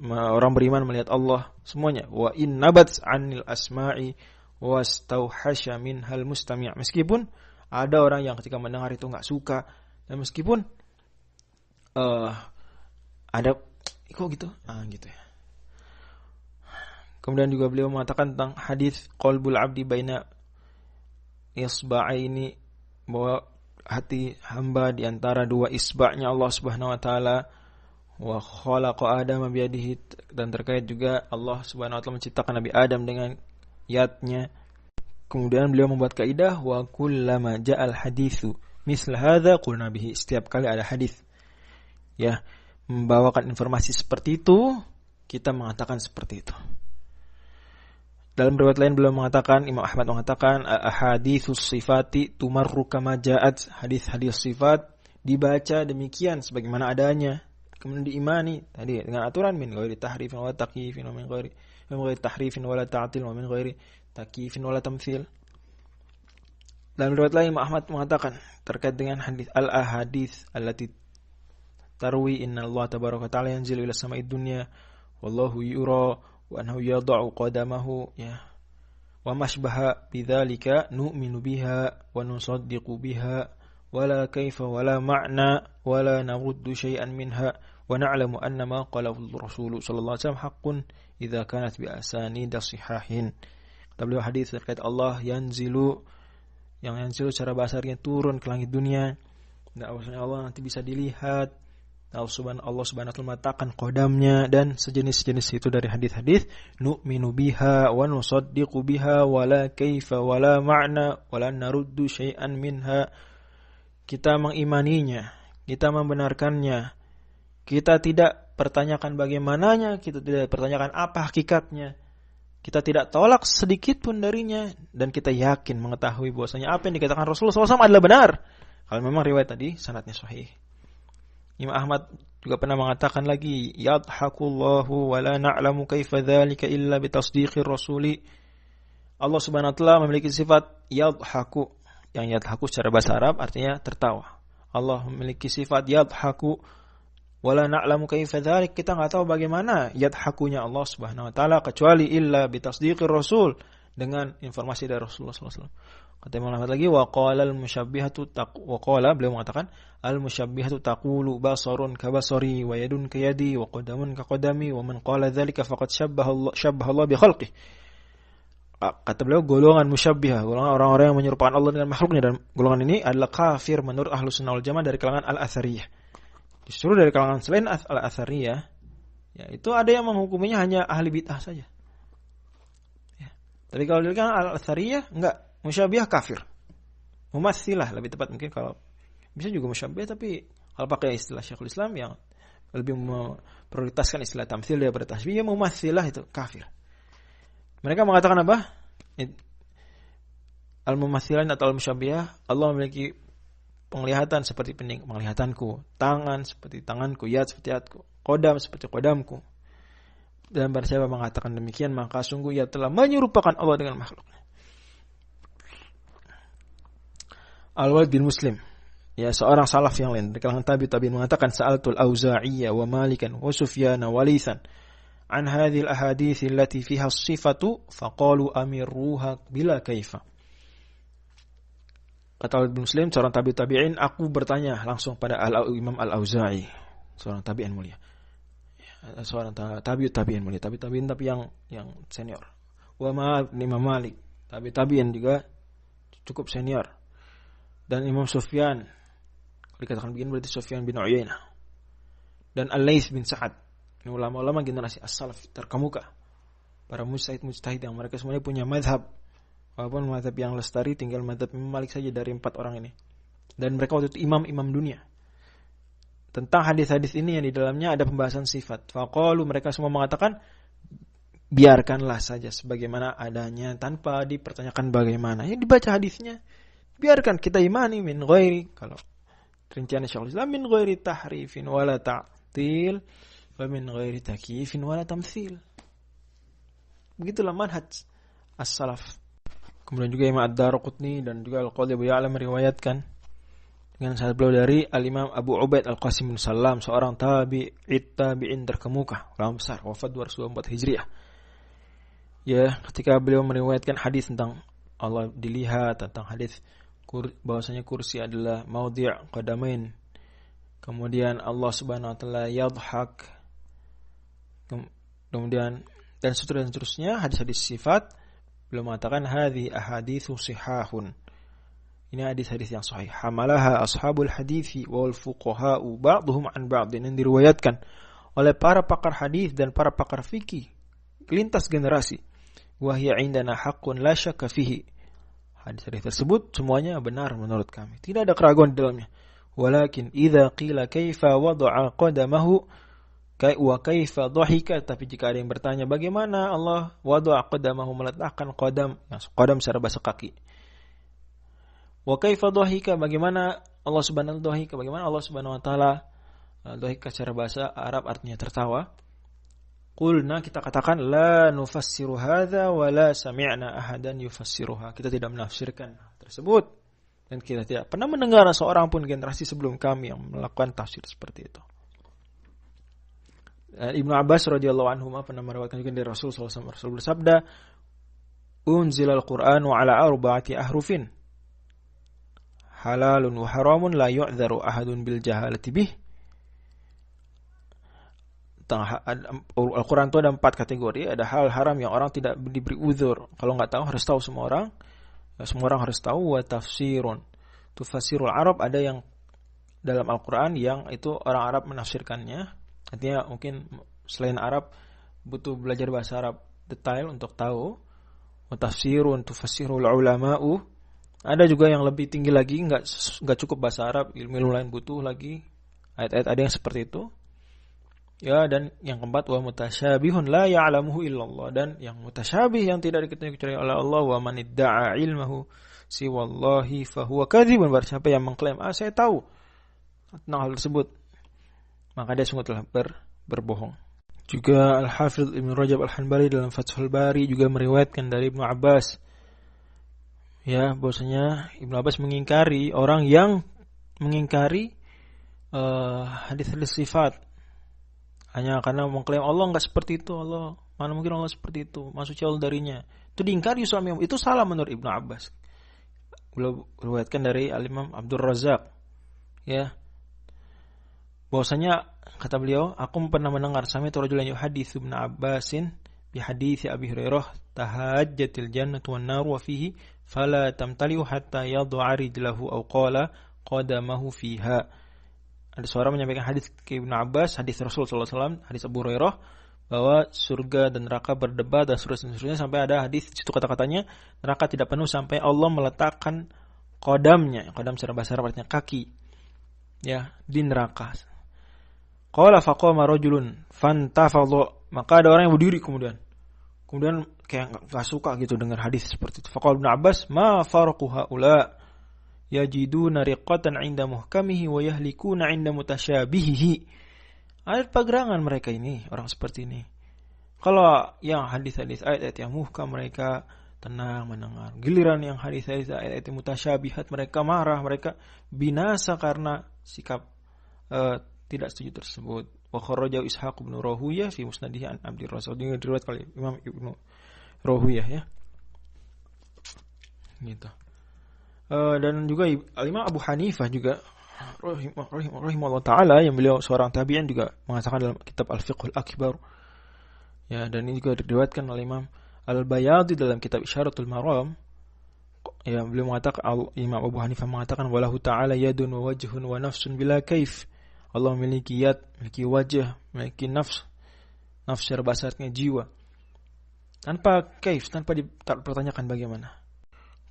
orang beriman melihat Allah, semuanya. Wa in nabat anil asma'i wastauhasya minhal mustami', meskipun ada orang yang ketika mendengar itu enggak suka, dan meskipun ada kok gitu, gitu ya. Kemudian juga beliau mengatakan tentang hadis qalbul abdi baina isba'aini, bahwa hati hamba di antara dua isba'nya Allah Subhanahu wa taala, wa khalaqa Adama biyadihi, dan terkait juga Allah Subhanahu wa taala menciptakan Nabi Adam dengan yadnya. Kemudian beliau membuat kaidah, wa kullama ja'al haditsu misl hadza qulna bihi, setiap kali ada hadis, ya, membawakan informasi seperti itu, kita mengatakan seperti itu. Dalam riwayat lain beliau mengatakan, Imam Ahmad mengatakan, ahaditsus sifati tumarru kama ja'at, hadis-hadis sifat dibaca demikian sebagaimana adanya, kemudian diimani tadi dengan aturan min ghairi tahrifin wala takyifin, wa min ghairi tahrifin wala ta'til, wa min ghairi takyifin wala tamthil. Dalam riwayat lain Imam Ahmad mengatakan terkait dengan hadis al-ahadits allati tarwi inna Allah tabaraka ta'ala yanzilu ila sama'id dunya wallahu yura wa annahu yad'u qadamahu, ya, wa mashbaha bidzalika nu'minu biha wa nusaddiqu biha wala kaifa wala ma'na wala naruddu syai'an minha wa na'lamu anna ma qalahu Rasul sallallahu alaihi wasallam haqqun idza kanat bi asanid sihahin. Kata beliau hadis terkait Allah yanzilu, yang yanzilu secara bahasanya turun ke langit dunia, dan Allah nanti bisa dilihat, Allah subhanahu wa ta'ala meletakkan qadamnya, dan sejenis-jenis itu dari hadis-hadis. Nu'minu biha wa nusaddiqu biha wala kaifa wala ma'na wala naruddu syai'an minha. Kita mengimaninya, kita membenarkannya, kita tidak pertanyakan bagaimananya, kita tidak pertanyakan apa hakikatnya, kita tidak tolak sedikit pun darinya, dan kita yakin mengetahui bahwasanya apa yang dikatakan Rasulullah SAW adalah benar, kalau memang riwayat tadi sanadnya sahih. Imam Ahmad juga pernah mengatakan lagi, yadhakullahu wa la na'lamu kaifa dzalika illa bitasdiqir rasuli. Allah Subhanahu wa taala memiliki sifat yadhaku, yang yadhaku secara bahasa Arab artinya tertawa. Allah memiliki sifat yadhaku wa la na'lamu kaifa dzalik, kita enggak tahu bagaimana yadhakunya Allah Subhanahu wa taala kecuali illa bitasdiqir rasul, dengan informasi dari Rasulullah sallallahu alaihi wasallam. Kata Imam Ahmad lagi, beliau mengatakan al-musyabbihatu taqulu basarun ka basari wa yadun ka yadi wa qadamun ka qadami wa man qala dzalika faqad syabbaha Allah bi khalqihi. kata beliau golongan musyabbihah, golongan orang-orang yang menyerupakan Allah dengan makhluknya, dan golongan ini adalah kafir menurut Ahlus Sunnah wal Jamaah dari kalangan Al-Athariyah. Justru dari kalangan selain Al-Athariyah, ya itu ada yang menghukuminya hanya ahli bid'ah saja. Ya. Tapi kalau dari kalangan Al-Athariyah enggak, musyabbihah kafir. Mumatsilah lebih tepat mungkin, kalau bisa juga musyabbihah, tapi kalau pakai istilah Syekhul Islam yang lebih memprioritaskan istilah tamtsil daripada tasbih, ya mumatsilah itu kafir. Mereka mengatakan apa? Al-mumatsilan atau al-musyabbihah, Allah memiliki penglihatan seperti penglihatanku, tangan seperti tanganku, yad seperti yadku, qadam seperti qadamku. Dan barang siapa mengatakan demikian, maka sungguh ia telah menyerupakan Allah dengan makhluknya. Al-Walid bin Muslim, ya seorang salaf yang lain dari kalangan tabi'in mengatakan, sa'altul Auza'iyyah wa Malikan wa Sufyan wa Laythan an hadhil ahadits allati fiha as-sifatu faqalu amirruha bila kaifa. Kata Al Muslim, seorang tabi'in, aku bertanya langsung pada Imam Al-Auza'i, seorang tabi'in mulia. Seorang tabi'in mulia, tabi'in tapi yang senior. Wa Imam Malik, tabi'in juga cukup senior. Dan Imam Sufyan, kalau dikatakan begini berarti Sufyan bin Uyainah. Dan Al-Laits bin Sa'ad. Ini ulama-ulama generasi as-salaf terkemuka, para mujtahid yang mereka semuanya punya mazhab, walaupun mazhab yang lestari tinggal mazhab Imam Malik saja dari 4 orang ini. Dan mereka waktu itu imam-imam dunia. Tentang hadis-hadis ini yang di dalamnya ada pembahasan sifat. Faqalu, mereka semua mengatakan biarkanlah saja sebagaimana adanya tanpa dipertanyakan bagaimana. Ya dibaca hadisnya, biarkan kita imani min ghairi, kalau rincian Syekhul Islam, min ghairi tahrifin wala ta'til wa min ghairi takyifin wala tamtsil. Begitulah manhaj as-salaf. Kemudian juga Imam Ad-Darqutni dan juga Al-Qadhi Abu Ya'la meriwayatkan dengan sanad beliau dari Al-Imam Abu Ubaid Al-Qasim bin Sallam, seorang tabi'in terkemuka, ulama besar, wafat 204 Hijriah. Ya, ketika beliau meriwayatkan hadis tentang Allah dilihat, tentang hadis bahwasanya kursi adalah maudhi' qadamain. Kemudian Allah Subhanahu wa taala yadhhak. Kemudian dan seterusnya hadis-hadis sifat, beliau mengatakan hadhi ahaditsu sihahun. Ini hadis-hadis yang sahih. Hamalaha ashabul hadithi wal fuqaha'u ba'dhum an ba'din, yang diriwayatkan oleh para pakar hadis dan para pakar fikih lintas generasi. Wa hiya indana haqqun la syakka fihi. Hadis-hadis tersebut semuanya benar menurut kami, tidak ada keraguan di dalamnya. Walakin idza qila kaifa wada'a qadamahu wa kaifa dhahika, tapi jika ada yang bertanya bagaimana Allah wada'a qadamahu, meletakkan qadam secara bahasa kaki. Wa kaifa dhahika, bagaimana Allah Subhanahu wa taala dhahika secara bahasa Arab artinya tertawa. Qulna, kita katakan, la nufassiru hadza wa la sami'na ahadan yufassiruha. Kita tidak menafsirkan tersebut dan kita tidak pernah mendengar seorang pun generasi sebelum kami yang melakukan tafsir seperti itu. Ibnu Abbas radhiyallahu anhu pernah meriwayatkan juga dari Rasul sallallahu alaihi wasallam. Rasul bersabda, "Unzilal Qur'anu ala arba'ati ahrufin. Halalun wa haramun la yu'dzaru ahadun bil jahalati bih." Al-Quran itu ada 4 kategori. Ada hal haram yang orang tidak diberi uzur, kalau nggak tahu harus tahu semua orang. Semua orang harus tahu. Wa tafsirun tufassirul Arab, ada yang dalam Al-Quran yang itu orang Arab menafsirkannya. Artinya mungkin selain Arab butuh belajar bahasa Arab detail untuk tahu. Wa tafsirun tufassirul ulama'u, ada juga yang lebih tinggi lagi, nggak cukup bahasa Arab, ilmu lain butuh lagi ayat-ayat, ada yang seperti itu. Ya, dan yang keempat, wa mutasyabihun la ya'lamuhu illallah, dan yang mutasyabih yang tidak diketahui kecuali oleh Allah. Wa man idda'a ilmahu siwallahi fahuwa kadzibun, barang siapa yang mengklaim saya tahu tentang hal tersebut, maka dia sungguh telah berbohong. Juga Al-Hafidz Ibnu Rajab Al-Hanbali dalam Fathul Bari juga meriwayatkan dari Ibnu Abbas, ya, bahwasanya Ibnu Abbas mengingkari orang yang mengingkari hadis-hadis sifat hanya karena mengklaim Allah enggak seperti itu, Allah mana mungkin Allah seperti itu, masuk jauh darinya. Itu diingkari suami, itu salah menurut Ibnu Abbas. Beliau riwayatkan dari Al-Imam Abdul Razak, ya, bahwasanya kata beliau, aku pernah mendengar sami rajulan yuhaditsu Ibnu Abbasin bi hadits Abi Hurairah tahajjatil jannatu wan nar wa fihi fala tamtali'u hatta yad'a rijlahu aw qala qadamahu fiha. Ada seorang menyampaikan hadis ke Ibnu Abbas, hadis Rasul sallallahu alaihi wasallam, hadis Abu Hurairah, bahwa surga dan neraka berdebat dan seterusnya sampai ada hadis situ kata-katanya neraka tidak penuh sampai Allah meletakkan qadamnya, qadam secara bahasa Arab artinya kaki, ya, di neraka. Qala faqama rajulun fantafadha, maka ada orang yang berdiri kemudian kayak enggak suka gitu dengar hadis seperti itu. Faqala Ibnu Abbas, ma farqu haula yajiduna riqatan 'inda muhkamihi wa yahlikuna 'inda mutasyabihihi. Ada pegerangan mereka ini, orang seperti ini. Kalau yang hadis-hadis ayat-ayat yang muhkam mereka tenang mendengar. Giliran yang hadis-hadis ayat-ayat mutasyabihat mereka marah, mereka binasa karena sikap tidak setuju tersebut. Wa kharaja Ishaq bin Rahuyah fi musnadihi an Abdur Rasul, dengan riwayat kali Imam Ibnu Rahuyah, ya. Gitu. Dan juga Imam Abu Hanifah juga rahimahullah taala, yang beliau seorang tabi'in, juga mengatakan dalam kitab Al-Fiqhul Akbar, ya, dan ini juga diriwayatkan oleh Imam Al-Bayadi dalam kitab Isyaratul Maram, ya, beliau mengatakan, Imam Abu Hanifah mengatakan, walahu ta'ala yadun wa wajhun wa nafsun bila kaif. Allah memiliki yad, memiliki wajah, memiliki nafs secara bahasa artinya jiwa, tanpa kaif, tanpa dipertanyakan bagaimana.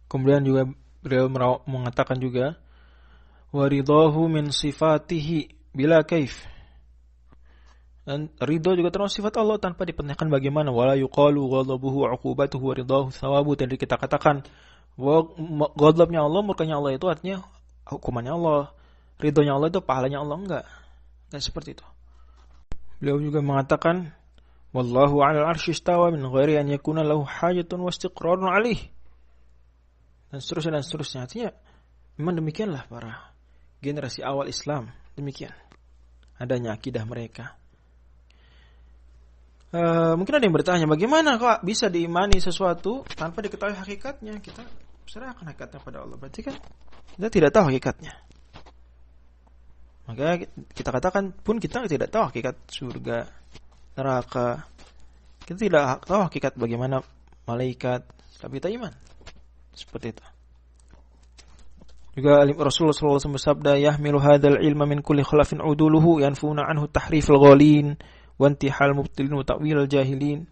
Kemudian juga beliau mengatakan juga waridahu min sifatihi bila kaif, dan ridho juga termasuk sifat Allah tanpa dipertanyakan bagaimana. Wala yuqalu ghadabuhu 'uqubatuhu wa ridahu thawabu, dan kita katakan ghadabnya Allah, murkanya Allah itu artinya hukumannya Allah, ridhonya Allah itu pahalanya Allah. Enggak seperti itu. Beliau juga mengatakan wallahu 'alal 'arsy istawa min ghairi an yakuna lahu hajatun wa istiqrarun 'alaihi, dan seterusnya. Artinya memang demikianlah para generasi awal Islam, demikian adanya akidah mereka. Mungkin ada yang bertanya, bagaimana kok bisa diimani sesuatu tanpa diketahui hakikatnya? Kita serahkan hakikatnya pada Allah, berarti kan kita tidak tahu hakikatnya. Maka kita katakan pun kita tidak tahu hakikat surga, neraka. Kita tidak tahu hakikat bagaimana malaikat, tapi kita iman. Seperti itu. Juga Rasulullah SAW bersabda, yahmilu hadzal ilma min kulli khalafin uduluhu yanfuna anhu tahriful ghalin wa intihal mubtilin wa ta'wil jahilin.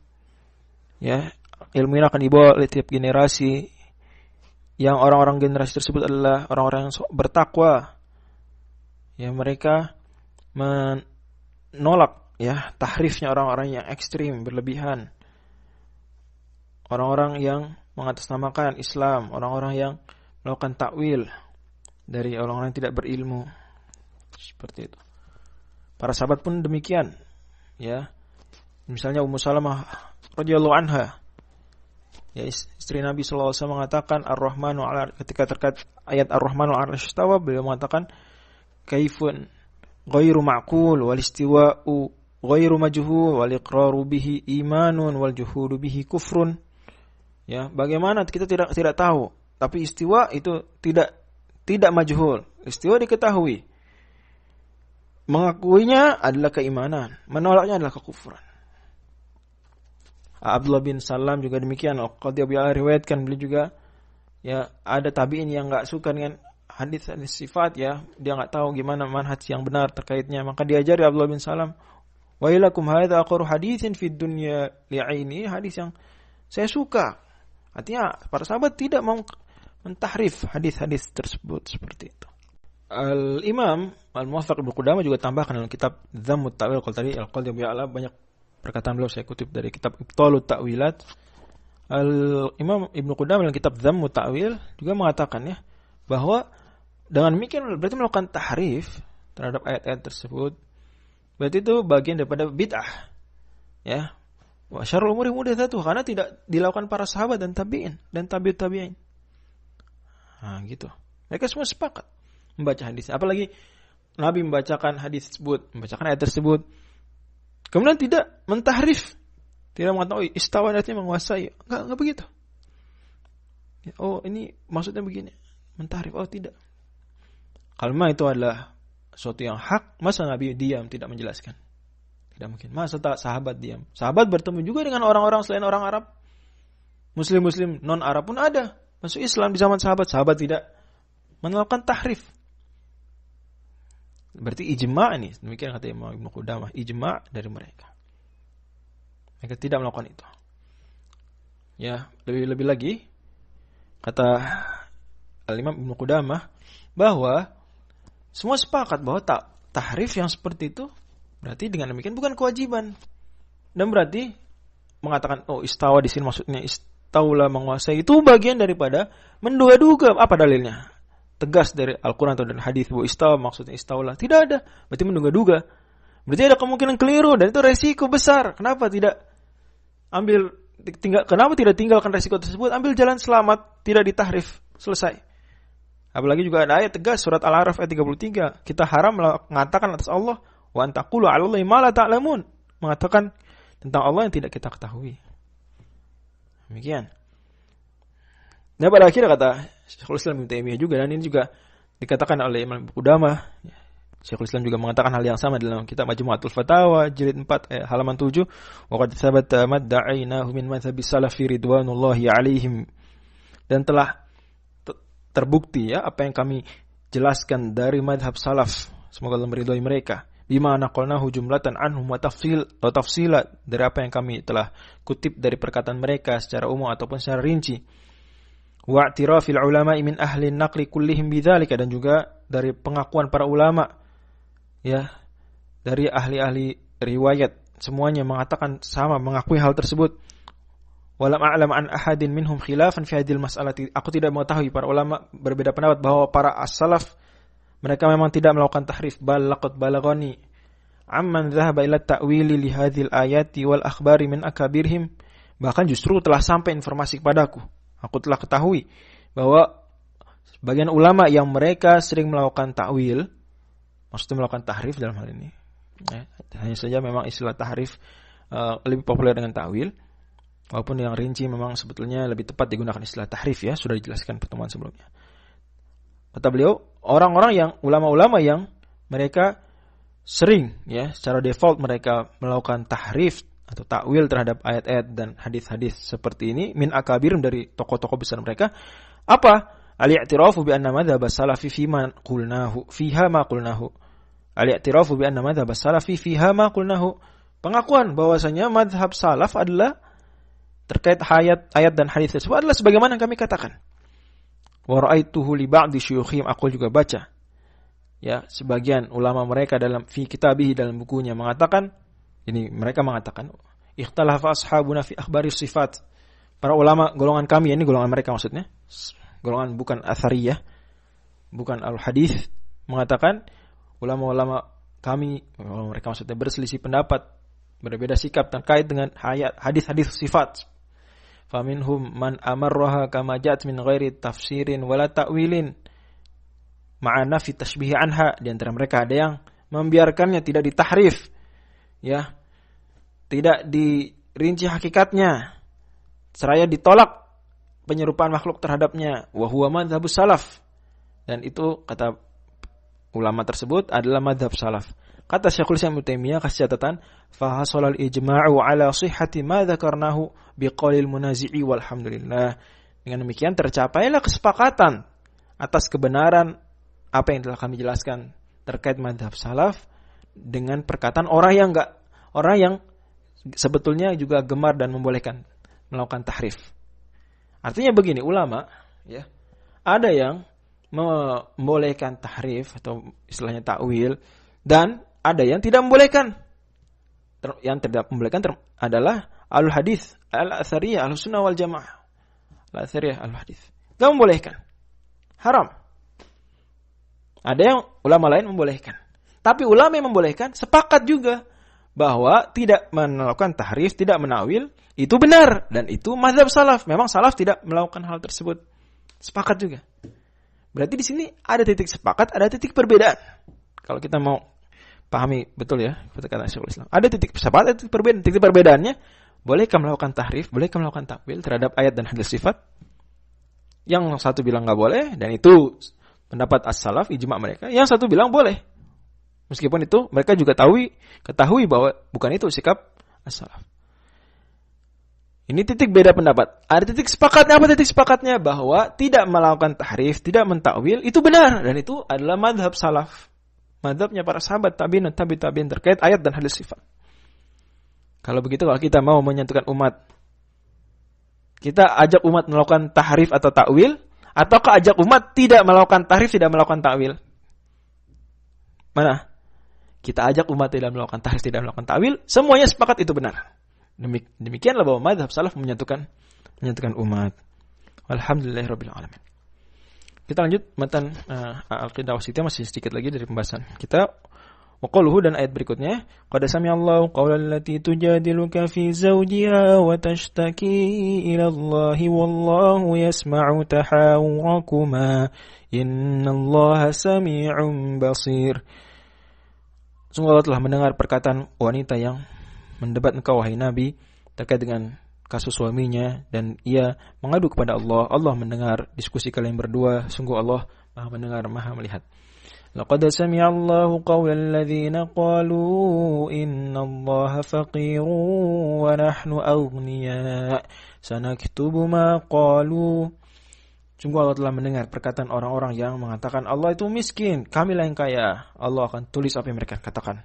Ya, ilmu ini akan dibawa oleh tiap generasi, yang orang-orang generasi tersebut adalah orang-orang yang bertakwa. Ya, mereka menolak, ya, tahrifnya orang-orang yang ekstrim, berlebihan. Orang-orang yang mengatasnamakan Islam, orang-orang yang melakukan takwil dari orang-orang yang tidak berilmu. Seperti itu. Para sahabat pun demikian, ya. Misalnya Ummu Salamah radhiyallahu anha, ya, istri Nabi sallallahu alaihi wasallam, mengatakan Ar-Rahmanu 'ala, ketika terkait ayat Ar-Rahmanu 'ala istawa, beliau mengatakan kaifun ghairu ma'qul wal istiwa'u ghairu majhul wal iqraru bihi imanun wal juhudu bihi kufrun. Ya, bagaimana kita tidak tahu, tapi istiwa itu tidak majhul. Istiwa diketahui. Mengakuinya adalah keimanan, menolaknya adalah kekufuran. Abdullah bin Salam juga demikian. Qadhi riwayatkan, beliau juga, ya, ada tabi'in yang enggak suka dengan hadis sifat, ya, dia enggak tahu gimana manhaj yang benar terkaitnya, maka diajari Abdullah bin Salam, wa ilakum hadza aqru haditsin fid dunya li'aini, hadis yang saya suka. Artinya para sahabat tidak mau mentahrif hadis-hadis tersebut, seperti itu. Al-Imam Al-Muwaffaq Ibnu Qudamah juga tambahkan dalam kitab Dhammut Ta'wil, kalau tadi Al-Qadhi Bi'ala banyak perkataan beliau saya kutip dari kitab Ibtalut Ta'wilat. Al-Imam Ibnu Qudamah dalam kitab Dhammut Ta'wil juga mengatakan, ya, bahwa dengan demikian berarti melakukan tahrif terhadap ayat-ayat tersebut, berarti itu bagian daripada bid'ah, ya. Wa syarrul umuri muhdatsatuh, karena tidak dilakukan para sahabat dan tabi'in dan tabi'ut tabi'in. Nah, gitu. Mereka semua sepakat membaca hadis. Apalagi Nabi membacakan hadis tersebut, membacakan ayat tersebut, kemudian tidak mentahrif, tidak mengatakan, oh, istawa artinya menguasai. Enggak begitu. Oh, ini maksudnya begini. Mentahrif. Oh, tidak. Kalau memang itu adalah sesuatu yang hak, masa Nabi diam tidak menjelaskan? Tidak mungkin. Masa tak sahabat diam? Sahabat bertemu juga dengan orang-orang selain orang Arab. Muslim-muslim non-Arab pun ada masuk Islam di zaman sahabat. Sahabat tidak melakukan tahrif. Berarti ijma' ini, demikian kata Imam Ibnu Qudamah, ijma' dari mereka. Mereka tidak melakukan itu. Ya, lebih-lebih lagi kata Al-Imam Ibnu Qudamah bahwa semua sepakat bahwa tahrif yang seperti itu berarti dengan demikian bukan kewajiban. Dan berarti mengatakan istawa di sini maksudnya istaula menguasai, itu bagian daripada menduga-duga. Apa dalilnya? Tegas dari Al-Qur'an atau dari hadis bahwa istawa maksudnya istaula. Tidak ada. Berarti menduga-duga. Berarti ada kemungkinan keliru dan itu resiko besar. Kenapa tidak tinggalkan resiko tersebut? Ambil jalan selamat, tidak ditahrif, selesai. Apalagi juga ada ayat tegas surat Al-A'raf ayat 33. Kita haram mengatakan atas Allah wa an taqulu 'ala Allahi ma la ta'lamun. Mengatakan tentang Allah yang tidak kita ketahui. Demikian. Dan pada akhirnya kata Syekhul Islam Ibnu Taimiyah juga, dan ini juga dikatakan oleh Imam Qudamah. Syekhul Islam juga mengatakan hal yang sama dalam kitab Majmu'atul Fatawa jilid 4 halaman 7. Wa qad thabata madda'ainahu min madhhabi salafi ridwanullahi 'alaihim. Dan telah terbukti ya apa yang kami jelaskan dari madhab salaf, semoga Allah meridhai mereka. Bima naqalnahu jumlatan anhum wa tafsila, dari apa yang kami telah kutip dari perkataan mereka secara umum ataupun secara rinci. Wa i'tirafil ulama'i min ahli naqli kullihim bidzalika, dan juga dari pengakuan para ulama ya, dari ahli-ahli riwayat semuanya mengatakan sama, mengakui hal tersebut. Walam a'lam an ahadin minhum khilafan fi hadhil mas'alati. Aku tidak mengetahui para ulama berbeda pendapat bahwa para as-salaf mereka memang tidak melakukan tahrif. Bal laqad balaghani amman dhahaba ila ta'wili li hadhil ayati wal akhbari min akabirhim. Bahkan justru telah sampai informasi kepadaku. Aku telah ketahui bahwa sebagian ulama yang mereka sering melakukan ta'wil, maksudnya melakukan tahrif dalam hal ini. Ya, hanya saja memang istilah tahrif lebih populer dengan ta'wil. Walaupun yang rinci memang sebetulnya lebih tepat digunakan istilah tahrif ya, sudah dijelaskan pertemuan sebelumnya. Kata beliau, orang-orang yang ulama-ulama yang mereka sering ya secara default mereka melakukan tahrif atau takwil terhadap ayat-ayat dan hadis-hadis seperti ini min akabir, dari tokoh-tokoh besar mereka. Apa? Al-i'tirafu bi anna madhhab as-salafi fiha ma qulnahu. Al-i'tirafu bi anna madhhab as-salafi fiha ma qulnahu. Pengakuan bahwasanya madhab salaf adalah terkait ayat dan hadis tersebut adalah sebagaimana yang kami katakan. Wa ra'aituhu li ba'di syuyukhihim, aku juga baca ya sebagian ulama mereka dalam fi kitabihi, dalam bukunya mengatakan, ini mereka mengatakan ikhtalafa ashabuna fi akhbari sifat. Para ulama golongan kami, ini golongan mereka maksudnya, golongan bukan athariyah, bukan al-hadis, mengatakan ulama-ulama kami, mereka maksudnya berselisih pendapat, berbeda sikap terkait dengan ayat hadis-hadis sifat. Faminhum man amarraha kama ja'at min ghairi tafsirin wala ta'wilin ma'a nafi tashbihi anha. Di antara mereka ada yang membiarkannya, tidak ditahrif ya, tidak dirinci hakikatnya, seraya ditolak penyerupaan makhluk terhadapnya. Wa huwa madzhabus salaf, dan itu kata ulama tersebut adalah madzhab salaf. Kata Syekhul Islam Ibnu Taimiyah, kasih catatan, fa hasalal ijma'u ala sihhati ma dzakarnahu biqaulil munazi'i walhamdulillah. Dengan demikian tercapailah kesepakatan atas kebenaran apa yang telah kami jelaskan terkait madzhab salaf dengan perkataan orang yang sebetulnya juga gemar dan membolehkan melakukan tahrif. Artinya begini, ulama ya, ada yang membolehkan tahrif atau istilahnya takwil, dan ada yang tidak membolehkan. Yang tidak membolehkan adalah alul hadis, al-athariyah, al-sunnah wal jamaah. Al-athariyah, al-hadis. Tidak membolehkan. Haram. Ada yang ulama lain membolehkan. Tapi ulama yang membolehkan sepakat juga bahwa tidak melakukan tahrif, tidak menawil, itu benar. Dan itu mazhab salaf. Memang salaf tidak melakukan hal tersebut. Sepakat juga. Berarti di sini ada titik sepakat, ada titik perbedaan. Kalau kita mau pahami betul ya kata Syekhul Islam, ada titik sepakat, ada titik perbedaan. Titik perbedaannya, bolehkah melakukan tahrif, bolehkah melakukan takwil terhadap ayat dan hadis sifat? Yang satu bilang nggak boleh, dan itu pendapat as-salaf, ijma' mereka. Yang satu bilang boleh, meskipun itu mereka juga ketahui bahwa bukan itu sikap as-salaf. Ini titik beda pendapat. Ada titik sepakatnya, apa titik sepakatnya? Bahwa tidak melakukan tahrif, tidak mentakwil, itu benar. Dan itu adalah madhab salaf. Madhabnya para sahabat, tabi'in dan tabi'in terkait ayat dan hadis sifat. Kalau begitu, kalau kita mau menyatukan umat, kita ajak umat melakukan tahrif atau takwil, ataukah ajak umat tidak melakukan tahrif, tidak melakukan takwil? Mana? Kita ajak umat tidak melakukan tahrif, tidak melakukan takwil, semuanya sepakat itu benar. Demikianlah bahwa madhab salaf menyatukan umat. Alhamdulillahirabbil alamin. Kita lanjut matan al-aqidah wasithiyah, masih sedikit lagi dari pembahasan kita. Wa qauluhu, dan ayat berikutnya, qad sami'allahu qawlan allati tujadiluka fi zawjiha wa tashtaki ila Allahi wallahu yasma'u tahawurakuma innallaha sami'un basir. Sungguh Allah telah mendengar perkataan wanita yang mendebat engkau wahai Nabi terkait dengan kasus suaminya, dan ia mengadu kepada Allah. Allah mendengar diskusi kalian berdua. Sungguh Allah Maha mendengar, Maha melihat. Laqad sami'a Allahu qawlal ladzina qalu innallaha faqirun wa nahnu aghniya sanaktubu ma qalu. Sungguh Allah telah mendengar perkataan orang-orang yang mengatakan Allah itu miskin, kamilah yang kaya. Allah akan tulis apa yang mereka katakan.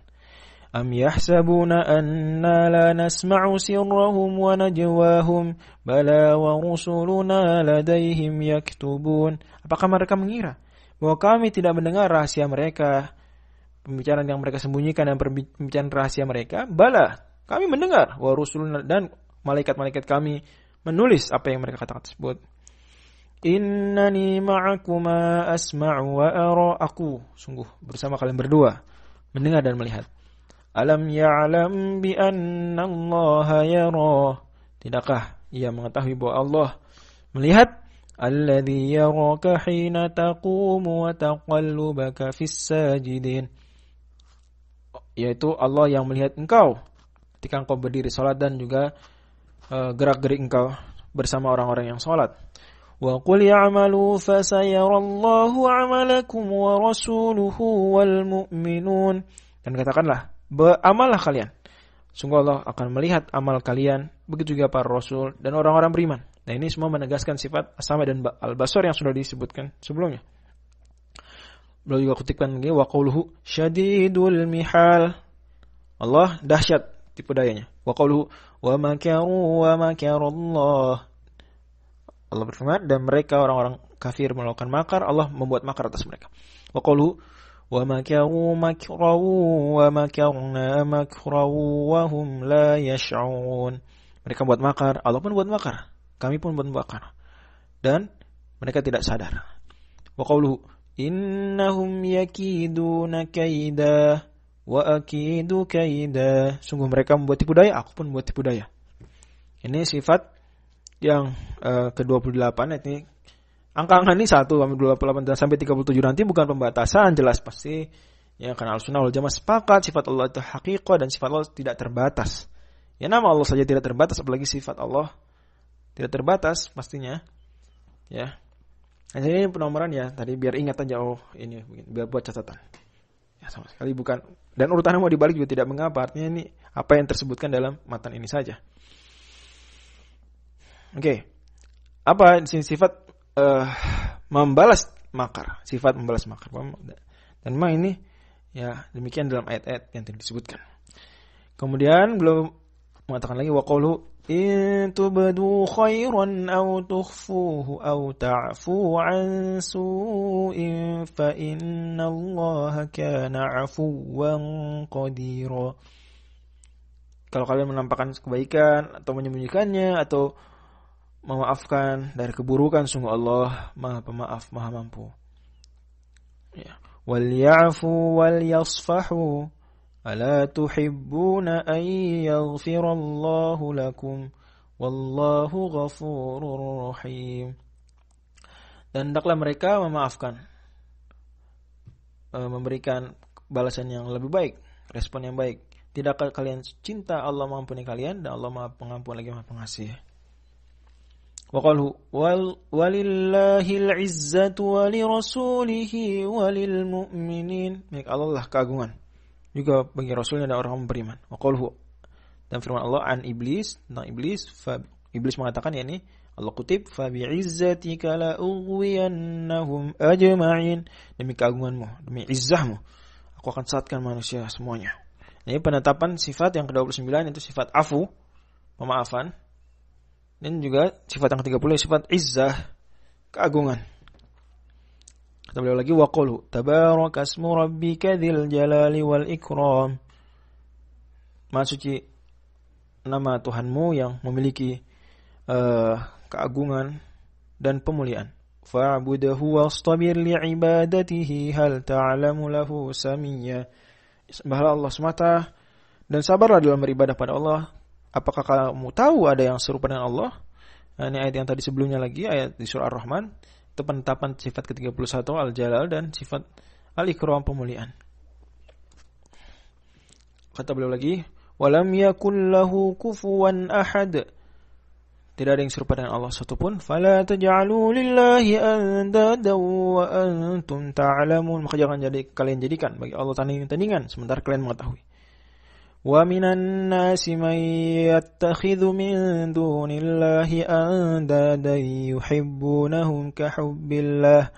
Am yahsabuna anna la nasma'u sirrahum wa najwahum bala wa rusuluna ladaihim yaktubun. Apakah mereka mengira bahwa kami tidak mendengar rahasia mereka, pembicaraan yang mereka sembunyikan dan pembicaraan rahasia mereka? Bala, kami mendengar. Wa rusuluna, dan malaikat-malaikat kami menulis apa yang mereka katakan tersebut. Innani ma'akuma asma'u wa ara. Aku sungguh bersama kalian berdua mendengar dan melihat. Alam ya'lam bi anna Allah yara. Tidakkah ia mengetahui bahwa Allah melihat? Alladzi yaraka hina taqumu wa taqallubaka fis sajidin. Yaitu Allah yang melihat engkau ketika engkau berdiri salat dan juga gerak-gerik engkau bersama orang-orang yang salat. Wa qul ya'malu fasayarallahu 'amalakum wa rasuluhu wal mu'minun. Dan katakanlah, beramallah kalian. Sungguh Allah akan melihat amal kalian, begitu juga para rasul dan orang-orang beriman. Nah, ini semua menegaskan sifat as-sama dan al-basar yang sudah disebutkan sebelumnya. Beliau juga kutipkan lagi wa qauluhu syadidul mihal. Allah dahsyat tipu dayanya. Wa qauluhu wa makaru wa makarallah. Allah berfirman, dan mereka orang-orang kafir melakukan makar, Allah membuat makar atas mereka. Wa qauluhu wa makaru makrahu wa makarna makrahu wa hum la yash'urun. Mereka buat makar, Allah pun buat makar, kami pun buat makar, dan mereka tidak sadar. Wa qauluhu innahum yakiduna kaida wa akidu kaida. Sungguh mereka membuat tipu daya, aku pun membuat tipu daya. Ini sifat yang ke-28. Ini angka-angka ini 1 sampai 28 dan sampai 37 nanti bukan pembatasan, jelas pasti ya, karena Ahlussunnah wal Jamaah sepakat sifat Allah itu haqiqah dan sifat Allah tidak terbatas. Ya, nama Allah saja tidak terbatas, apalagi sifat Allah tidak terbatas pastinya. Ya. Nah, ini penomoran ya, tadi biar ingat aja, oh ini biar buat catatan. Ya, sama sekali bukan, dan urutannya mau dibalik juga tidak mengapa, artinya ini apa yang tersebutkan dalam matan ini saja. Oke. Apa sifat membalas makar, sifat membalas makar. Dan memang ini ya demikian dalam ayat-ayat yang tadi disebutkan. Kemudian belum mengatakan lagi wa qawlu in tubdu khairan aw tukhfuhu aw ta'fu an su'in fa innallaha kana 'afuwan qadira. Kalau kalian menampakkan kebaikan atau menyembunyikannya atau memaafkan dari keburukan, sungguh Allah Maha Pemaaf, Maha Mampu. Ya. Wal ya'fu wal yasfahu ala tuhibbuna an yaghfirallahu lakum wallahu ghafurur rahim. Dan hendaklah mereka memaafkan, memberikan balasan yang lebih baik, respon yang baik. Tidakkah kalian cinta Allah mengampuni kalian, dan Allah Maha Pengampun lagi Maha Pengasih. Wa qalu walillahil izzatu walirasulihi walil mu'minin. Milik Allah lah keagungan, juga bagi rasulnya dan orang beriman. Wa qalu, dan firman Allah an iblis, tentang iblis, fa Iblis mengatakan yakni Allah kutip fa bi'izzatika la ughwiyannahum ajma'in, demi keagunganmu, demi izzahmu aku akan sesatkan manusia semuanya. Ini penetapan sifat yang ke-29 itu sifat afu, pemaafan. Dan juga sifat yang ke-30 sifat izzah, keagungan. Kata beliau lagi waqulu tabarakasmu rabbika dzil jalali wal ikram. Maha suci nama Tuhanmu yang memiliki keagungan dan pemuliaan. Fa'budhu wastabir li'ibadatihi hal ta'lamu lahu samiyya. Sembahlah Allah semata dan sabarlah dalam beribadah pada Allah. Apakah kamu tahu ada yang serupa dengan Allah? Nah, ini ayat yang tadi sebelumnya lagi, ayat di surah Ar-Rahman. Itu penetapan sifat ke-31 Al-Jalal dan sifat Al-Ikram, pemuliaan. Kata beliau lagi, walam yakul lahu kufuwan ahad. Tidak ada yang serupa dengan Allah satupun. Fala taj'alu lillahi andada wa antum ta'lamun. Maka jangan kalian jadikan bagi Allah tandingan sementara kalian mengetahui. Wa minan nasi man yattakhidhu min dunillahi andada yuhibbunahum ka hubbillah.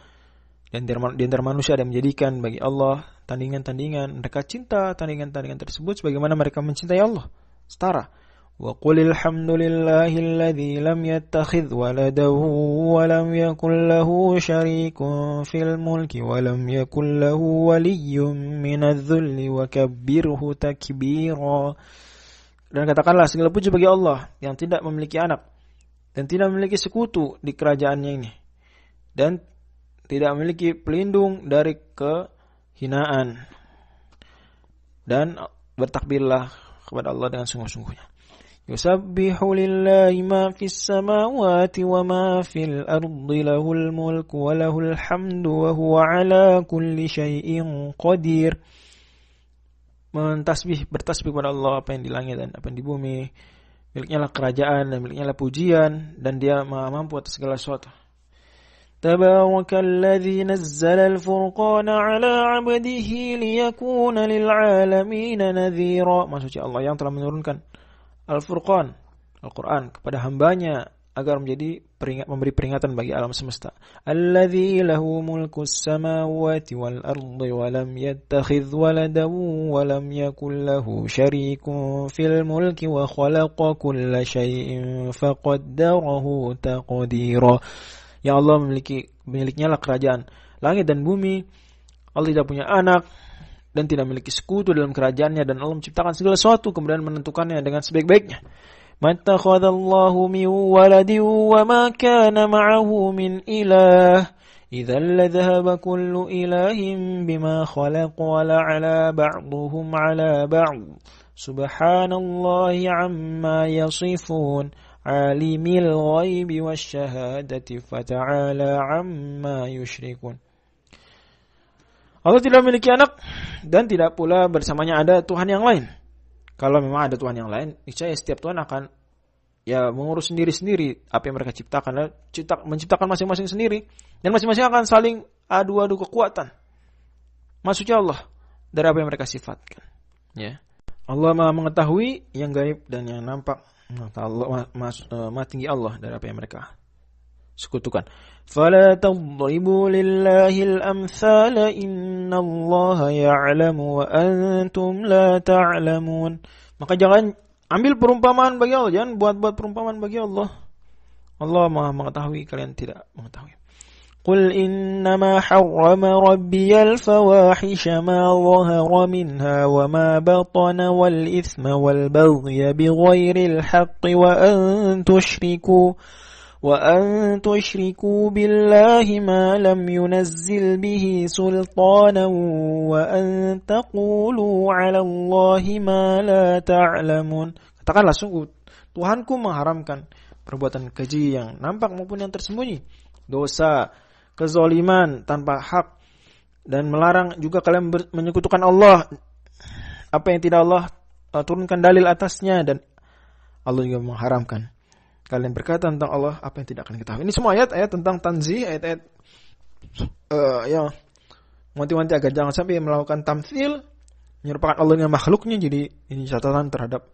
Dan di antara manusia ada yang menjadikan bagi Allah tandingan-tandingan. Mereka cinta tandingan-tandingan tersebut sebagaimana mereka mencintai Allah. Setara. Wa qulil hamdulillahilladzi lam yattakhidh waladahu wa lam yakul lahu syarikun fil mulki wa lam yakul lahu waliyyun minadh-dhulli wa kabbirhu takbira. Dan katakanlah segala puji bagi Allah yang tidak memiliki anak dan tidak memiliki sekutu di kerajaannya ini dan tidak memiliki pelindung dari kehinaan, dan bertakbirlah kepada Allah dengan sungguh-sungguhnya. Yusabbihu lillahi ma fis samawati wa ma fil ardi lahul mulku wa lahul hamdu wa huwa ala kulli syai'in qadir. Bertasbih kepada Allah apa yang di langit dan apa yang di bumi. Miliknya lah kerajaan dan miliknya lah pujian, dan dia maha mampu atas segala sesuatu. Tabarakalladzi nazzala al-furqana ala 'abdihi liyakuna lil 'alamin nadhira. Maksudnya Allah yang telah menurunkan Al-Furqan, Al-Quran kepada hambanya agar memberi peringatan bagi alam semesta. Alladzi lahu mulkus samawati wal ardi wa lam yattakhidh waladan wa lam yakul lahu syarikun fil mulki wa khalaqa kulla syai'in faqaddarahu taqdira. Yang Allah miliknya lah kerajaan langit dan bumi. Allah tidak punya anak dan tidak memiliki sekutu dalam kerajaannya, dan Allah menciptakan segala sesuatu kemudian menentukannya dengan sebaik-baiknya. Mattakhadallahu min waladin wa ma kana ma'ahu min ilah. Idzal ladhhaba kullu ilahin bima khalaqa wa la'ala ba'dhuhum 'ala ba'd. Subhanallahi 'amma yasifun. Alimil ghaibi wasyahadati fata'ala 'amma yusyrikun. Allah tidak memiliki anak dan tidak pula bersamanya ada Tuhan yang lain. Kalau memang ada Tuhan yang lain, niscaya setiap Tuhan akan mengurus sendiri-sendiri apa yang mereka ciptakan, menciptakan masing-masing sendiri, dan masing-masing akan saling adu-adu kekuatan. Maksudnya Allah dari apa yang mereka sifatkan. Ya. Allah Maha mengetahui yang gaib dan yang nampak. Allah Maha tinggi Allah dari apa yang mereka sekutukan. Fala tadribu lillahil amsala innallaha ya'lamu wa antum la ta'lamun. Maka jangan ambil perumpamaan bagi Allah, jangan buat-buat perumpamaan bagi Allah. Allah Maha mengetahui, kalian tidak mengetahui. Qul innama harrama rabbiyal fawahisha ma dhahara minha wa ma batana wal ithma wal baghya bighairil haqqi وأن تشركوا بالله ما لم ينزل به سلطانا وأن تقولوا على الله ما لا تعلمون. Katakanlah, sungguh Tuhanku mengharamkan perbuatan keji yang nampak maupun yang tersembunyi, dosa, kezaliman tanpa hak, dan melarang juga kalian menyekutukan Allah apa yang tidak Allah turunkan dalil atasnya, dan Allah juga mengharamkan kalian berkata tentang Allah apa yang tidak akan ketahui. Ini semua ayat-ayat tentang tanzih, ayat-ayat yang wanti-wanti agar jangan sampai melakukan tamtsil, menyerupakan Allah dengan makhluknya. Jadi ini catatan terhadap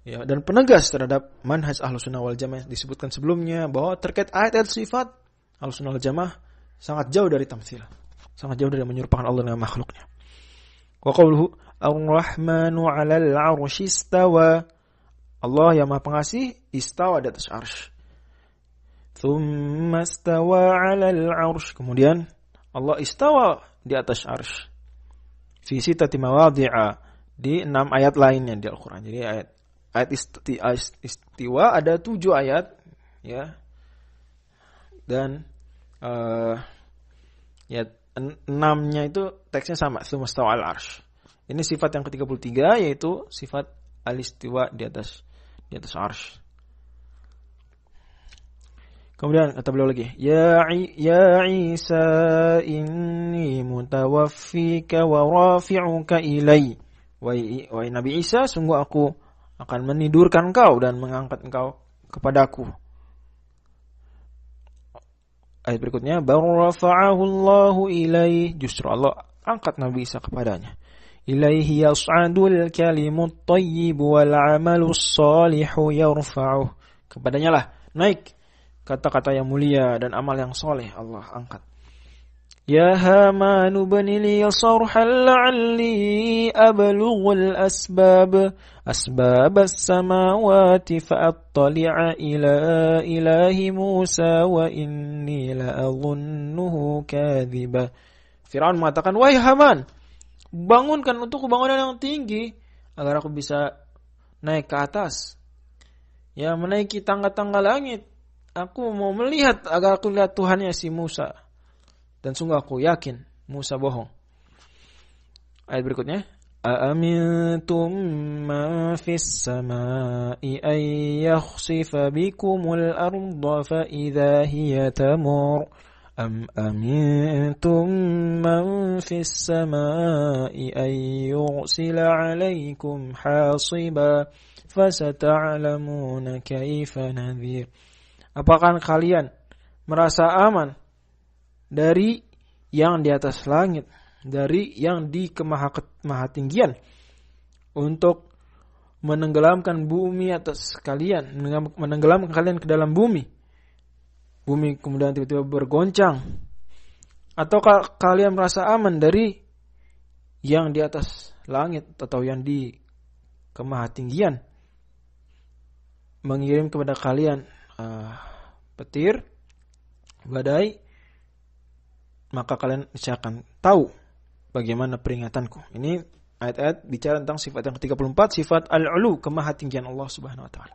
Ya, dan penegas terhadap manhaj Ahlussunnah wal Jamaah disebutkan sebelumnya bahwa terkait ayat-ayat sifat Ahlussunnah wal Jamaah sangat jauh dari tamtsil, sangat jauh dari menyerupakan Allah dengan makhluknya. Wa qauluhu Ar-Rahmanu 'alal 'arsy istawa. Allah yang Maha Pengasih istawa di atas arsy. Tsumma istawa 'alal 'arsy. Kemudian Allah istawa di atas arsy. Fi sittati mawadhi'a, di 6 ayat lainnya di Al-Qur'an. Jadi ayat istiwa ada 7 ayat, ya. Dan ya 6-nya itu teksnya sama, Tsumastawa al-Arsy. Ini sifat yang ke-33, yaitu sifat al-istiwa di atas arsy. Kemudian kata beliau lagi, ya Isa inni mutawaffika wa rafi'uka ilai. Wahai Nabi Isa, sungguh aku akan menidurkan engkau dan mengangkat engkau kepadaku. Ayat berikutnya, barrafa'ahu Allahu ilaihi, justru Allah angkat Nabi Isa kepadanya. Ilaihi yas'adul kalimut thayyib wal 'amalus shalihu yarfa'uh. Kepadanya lah naik kata-kata yang mulia dan amal yang soleh Allah angkat. Ya Haman ibni li sarhan la'alli ablughul asbab as-samawati fa'attali'a ila ilahi Musa wa inni la'adhunnuhu kadhiba. Firaun mengatakan, wahai Haman, bangunkan untukku bangunan yang tinggi agar aku bisa naik ke atas, ya, menaiki tangga-tangga langit. Aku mau melihat agar aku lihat Tuhannya si Musa. Dan sungguh aku yakin Musa bohong. Ayat berikutnya, Aamintum man fis samai ay yakhsifa bikumul arda fa idza hiya tamur. Am amintum man fis samai ay yursila 'alaikum hasiba fasata'lamuna kaifa nadhir. Apakah kalian merasa aman dari yang di atas langit, dari yang di kemahatinggian, untuk menenggelamkan bumi atas kalian, menenggelamkan kalian ke dalam bumi. Bumi kemudian tiba-tiba bergoncang. Ataukah kalian merasa aman dari yang di atas langit atau yang di kemahatinggian mengirim kepada kalian petir, badai, maka kalian akan tahu bagaimana peringatanku. Ini ayat-ayat bicara tentang sifat yang ke-34, sifat al-ulu, kemahatinggian Allah Subhanahu wa taala.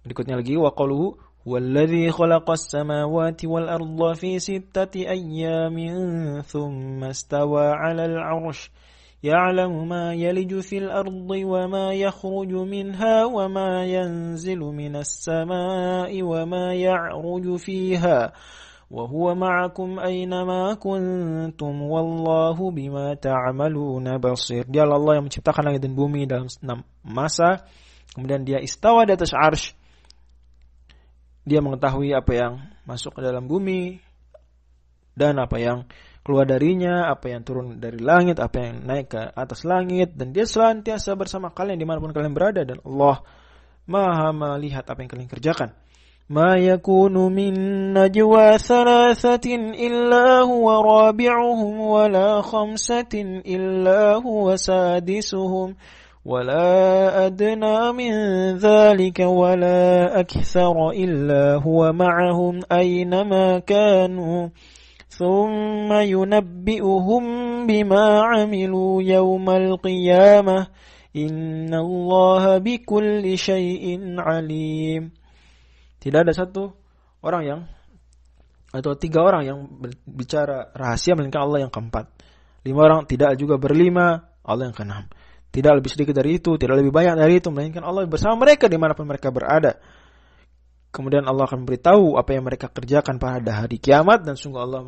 Berikutnya lagi, wa qaluhu huwallazi khalaqas samawati wal arda fi sittati ayyamin thumma istawa 'alal 'arsy ya'lamu ma yaliju fil ardi wa ma yakhruju minha wa ma yanzilu minas samai wa ma ya'ruju fiha wa huwa ma'akum aynama kuntum wallahu bima ta'maluna basir. Dialah Allah yang menciptakan langit dan bumi dalam 6 masa, kemudian dia istawa di atas arsy. Dia mengetahui apa yang masuk ke dalam bumi dan apa yang keluar darinya, apa yang turun dari langit, apa yang naik ke atas langit, dan dia senantiasa bersama kalian dimanapun kalian berada, dan Allah Maha melihat apa yang kalian kerjakan. ما يكون من نجوى 3 إلا هو رابعهم ولا 5 إلا هو سادسهم ولا أدنى من ذلك ولا أكثر إلا هو معهم أينما كانوا ثم ينبئهم بما عملوا يوم القيامة إن الله بكل شيء عليم. Tidak ada satu orang yang, atau 3 orang yang berbicara rahasia melainkan Allah yang keempat. 5 orang tidak juga berlima, Allah yang keenam. Tidak lebih sedikit dari itu, tidak lebih banyak dari itu, melainkan Allah bersama mereka dimanapun mereka berada. Kemudian Allah akan beritahu apa yang mereka kerjakan pada hari kiamat, dan sungguh Allah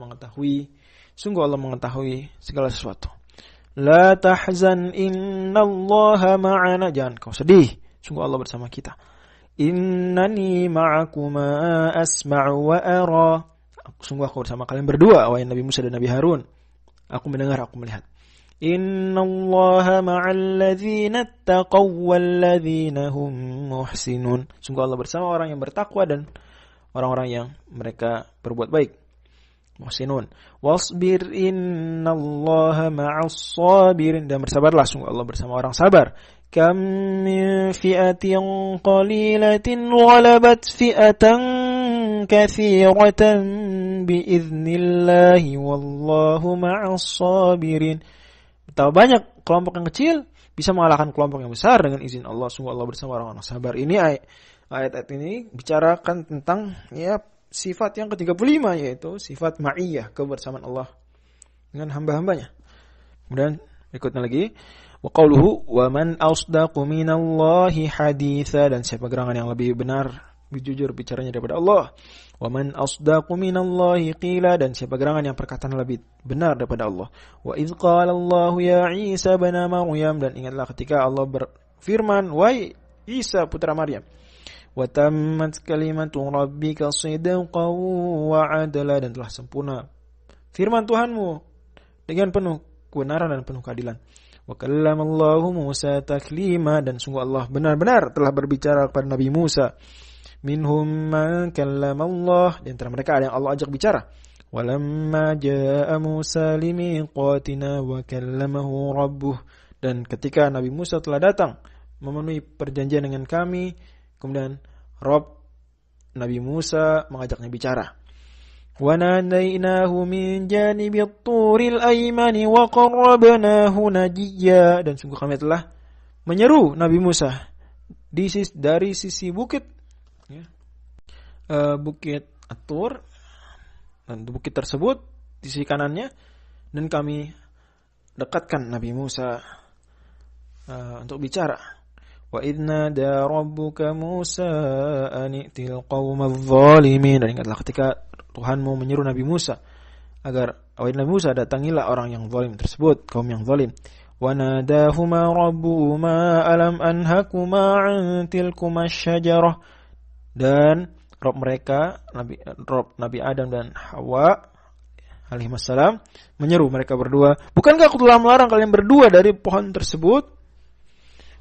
mengetahui segala sesuatu. La tahzan innallaha ma'ana. Jangan kau sedih, sungguh Allah bersama kita. Innani ma'akuma asma'u wa ara. Sungguh aku bersama kalian berdua, wahai Nabi Musa dan Nabi Harun. Aku mendengar, aku melihat. Innallaha ma'al ladzina taqaw wal ladzina hum muhsinun. Sungguh Allah bersama orang yang bertakwa dan orang-orang yang mereka berbuat baik. Muhsinun. Wasbir innallaha ma'as sabirin. Dan bersabarlah, sungguh Allah bersama orang sabar. Kam min fi'atin qalilatin ghalabat fi'atan katsiratan biidznillahi wallahu ma'as sabirin. Betapa banyak kelompok yang kecil bisa mengalahkan kelompok yang besar dengan izin Allah. Sungguh Allah bersama orang-orang sabar. Ini ayat-ayat ini bicarakan tentang sifat yang ke-35, yaitu sifat ma'iyah, kebersamaan Allah dengan hamba-hambanya. Kemudian berikutnya lagi, wa qauluhu wa man asdaqu minallahi haditsa, dan siapa gerangan yang lebih benar, lebih jujur bicaranya daripada Allah. Wa man asdaqu minallahi qila, dan siapa gerangan yang perkataan lebih benar daripada Allah. Wa idz qala Allah ya Isa ibn Maryam, dan ingatlah ketika Allah berfirman, wahai Isa putra Maryam, wa tammat kalimatu rabbika sidqan wa adla, dan telah sempurna firman Tuhanmu dengan penuh kebenaran dan penuh keadilan. Wa kallamallahu Musa taklima, dan sungguh Allah benar-benar telah berbicara kepada Nabi Musa. Minhum man kallamallah, di antara mereka ada yang Allah ajak bicara. Walamma jaa Musa limiqatina wa kallamahu rabbuh, dan ketika Nabi Musa telah datang memenuhi perjanjian dengan kami, kemudian Rabb Nabi Musa mengajaknya bicara. Wa nadainahu min janibit turil aymani wa qarrabnahu najiyya, dan sungguh kami telah menyeru Nabi Musa dari sisi bukit Bukit At-Tur, dan bukit tersebut di sisi kanannya, dan kami dekatkan Nabi Musa untuk bicara. Wa idna da rabbuka Musa ani'til qaumadz zalimin, dan ingatlah ketika Tuhanmu menyeru Nabi Musa agar Nabi Musa datangilah orang yang zalim tersebut, kaum yang zalim. Wa nadahuma rabbuhuma alam anhakuma an tilkuma syajarah, dan Rob mereka, Nabi Adam dan Hawa alaihissalam menyeru mereka berdua, bukankah aku telah melarang kalian berdua dari pohon tersebut?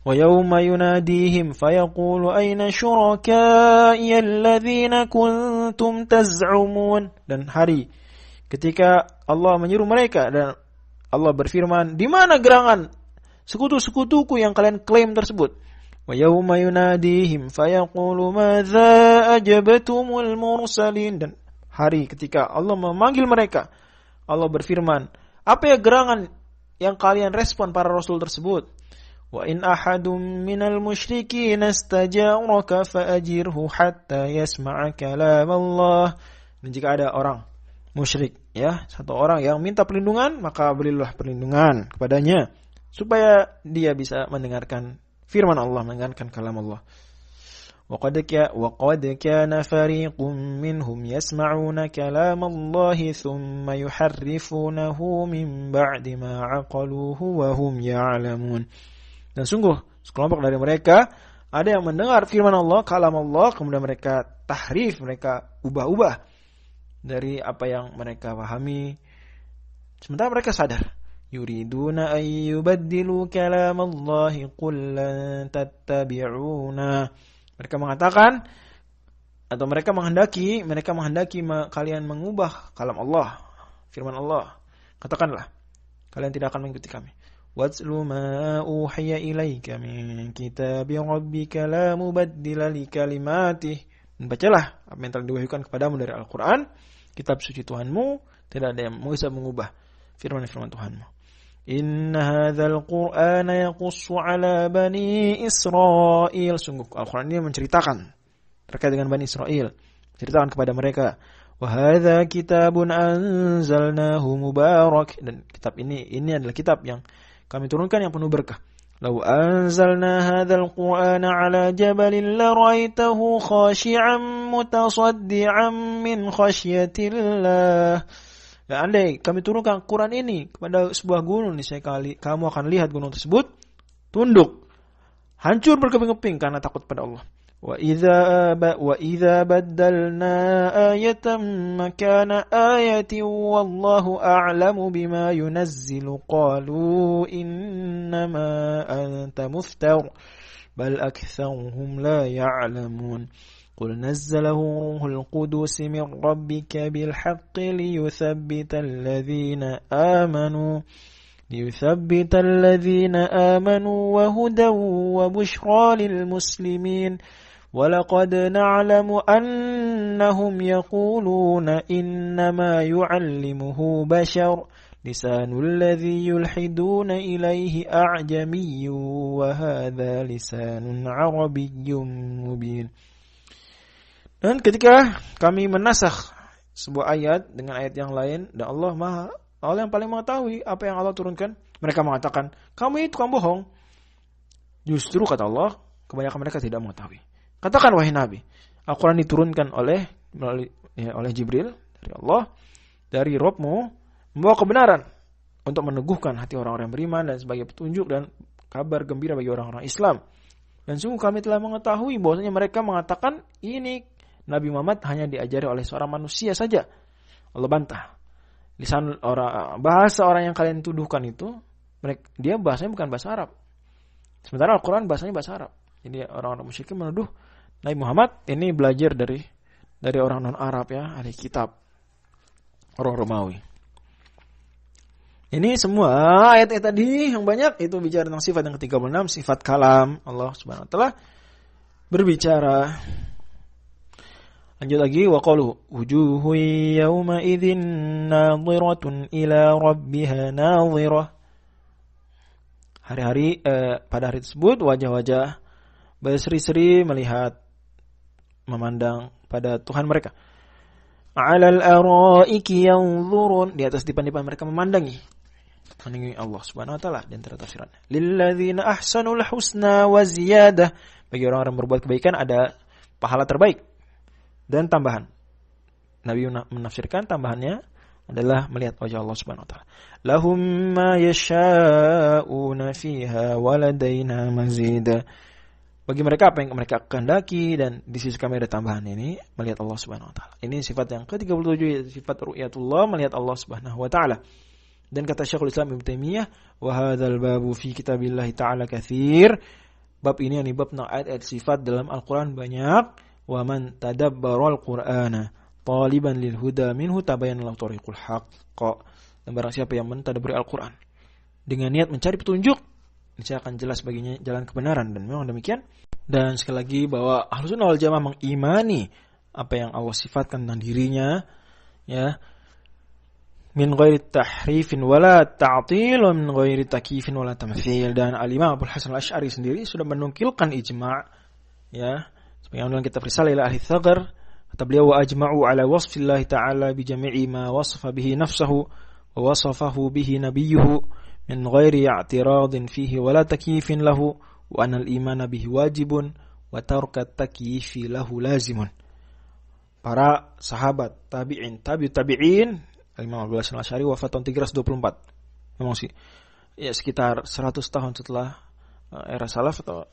Wa yawma yunadihim fayaqulu ayna syuraka'i alladzina kuntum taz'umun, dan hari ketika Allah menyeru mereka dan Allah berfirman, di mana gerangan sekutu-sekutuku yang kalian klaim tersebut? Wa yawma yunadihim fayaqulu madza ajabtumul mursalin, dan hari ketika Allah memanggil mereka, Allah berfirman, apa ya gerangan yang kalian respon para rasul tersebut? Wa in ahadum minal musyrikin istajaraka faajirhu hatta yasma'a kalam Allah, dan jika ada orang musyrik, satu orang yang minta perlindungan, maka berilah perlindungan kepadanya supaya dia bisa mendengarkan firman Allah, mendengarkan kalam Allah. Wa qad kana fariqun minhum yasma'una kalam Allah thumma yuharrifunahu min ba'di ma 'aqaluhu wa hum ya'lamun. Dan sungguh sekelompok dari mereka ada yang mendengar firman Allah, kalam Allah, kemudian mereka tahrif, mereka ubah-ubah dari apa yang mereka pahami, sementara mereka sadar. Yuriduna an yubaddilu kalam Allah qul lan tattabi'una. Mereka mengatakan atau mereka menghendaki kalian mengubah kalam Allah, firman Allah. Katakanlah, kalian tidak akan mengikuti kami. Watlu ma uhiya ilaika min kitabi rabbika la mubaddila li kalimatih. Dan bacalah apa yang telah diwahyukan kepadamu dari Al-Qur'an, kitab suci Tuhanmu, tidak ada yang bisa mengubah firman-firman Tuhanmu. Inna hadzal Qur'ana yaqussu 'ala bani Israil. Sungguh Al-Qur'an ini menceritakan terkait dengan Bani Israel, ceritakan kepada mereka. Wa hadza kitabun anzalnahu mubarak, dan kitab ini adalah kitab yang kami turunkan yang penuh berkah. Law anzalna hadzal Qur'ana 'ala jabalin la ra'aitahu khashi'an mutasaddian min khasyatillah. Dan andai kami turunkan Quran ini kepada sebuah gunung, niscaya kamu akan lihat gunung tersebut tunduk, hancur berkeping-keping karena takut pada Allah. وإذا بدلنا آية مكان آية والله أعلم بما ينزل قالوا إنما أنت مفتر بل أكثرهم لا يعلمون قل نزله روح القدس من ربك بالحق ليثبت الذين آمنوا وهدى وبشرى للمسلمين ولقد نعلم أنهم يقولون إنما يعلمه بشر لسان الذي يلحدون إليه أعجمي وهذا لسان عربي مبين. Dan ketika kami menasakh sebuah ayat dengan ayat yang lain, dan Allah yang paling mengetahui apa yang Allah turunkan, mereka mengatakan, kamu itu kamu bohong. Justru kata Allah, kebanyakan mereka tidak mengetahui. Katakan wahai Nabi, Al-Quran diturunkan oleh Jibril dari Allah, dari Rabbmu, membawa kebenaran untuk meneguhkan hati orang-orang yang beriman dan sebagai petunjuk dan kabar gembira bagi orang-orang Islam. Dan sungguh kami telah mengetahui bahwasanya mereka mengatakan ini Nabi Muhammad hanya diajari oleh seorang manusia saja. Allah bantah. Bahasa orang yang kalian tuduhkan itu, dia bahasanya bukan bahasa Arab. Sementara Al-Quran bahasanya bahasa Arab. Jadi orang-orang musyrikin menuduh Nabi Muhammad ini belajar dari orang non-Arab ya, ahli kitab, orang Romawi. Ini semua ayat-ayat tadi yang banyak itu bicara tentang sifat yang ke-36, sifat kalam Allah Subhanahu wa taala berbicara. Lanjut lagi, wa qalu wujuhu yawma idzin nadhiratun ila rabbiha nadhirah. Pada hari tersebut wajah-wajah berseri-seri memandang pada Tuhan mereka. 'Alal araiki yanzurun, di atas dipan-dipan mereka memandangi Allah Subhanahu wa taala. Dan tafsiran lilladzina ahsanul husna wa ziyadah, bagi orang-orang berbuat kebaikan ada pahala terbaik dan tambahan. Nabi menafsirkan tambahannya adalah melihat wajah Allah Subhanahu wa taala. Lahum ma yasha'una fiha wa ladaina mazid. Bagi mereka apa yang mereka kehendaki dan di sisi kami ada tambahan, ini melihat Allah Subhanahu wa taala. Ini sifat yang ke-37, sifat ru'yatullah, melihat Allah Subhanahu wa taala. Dan kata Syekhul Islam Ibnu Taimiyah, wa hadzal babu fi kitabillah ta'ala katsir. Bab ini yang bab ayat-ayat sifat dalam Al-Qur'an banyak. Wa man tadabbara al-Qur'ana taliban lil huda minhu tabayyana lahu tariqul haqq. Dan barang siapa yang mentadabburi Al-Qur'an dengan niat mencari petunjuk, niscaya akan jelas baginya jalan kebenaran. Dan memang demikian. Dan sekali lagi bahwa Ahlussunnah wal Jamaah mengimani apa yang Allah sifatkan tentang dirinya, ya, min ghairi tahrifin wala ta'til wa min ghairi takyifin wala tamtsil. Dan Al-Imam Abu Hasan Al-Asy'ari sendiri sudah menukilkan ijma', ya, sebagaimana kita Risalah ila ahli Tsaghar, kata beliau, wa ajma'u ala wasfillah ta'ala bi jami'i ma wasafa bihi nafsuhu wa wasafahu bihi nabiyyuhu min ghairi i'tiradin fihi wala takyifin lahu wa anna al-imana bihi wajibun wa tarka at-takyifi lahu lazimun. Para sahabat, tabi'in, tabi'in, Imam Abu Hasan Al-Asy'ari wafat tahun 324. Memang sih ya sekitar 100 tahun setelah era salaf, atau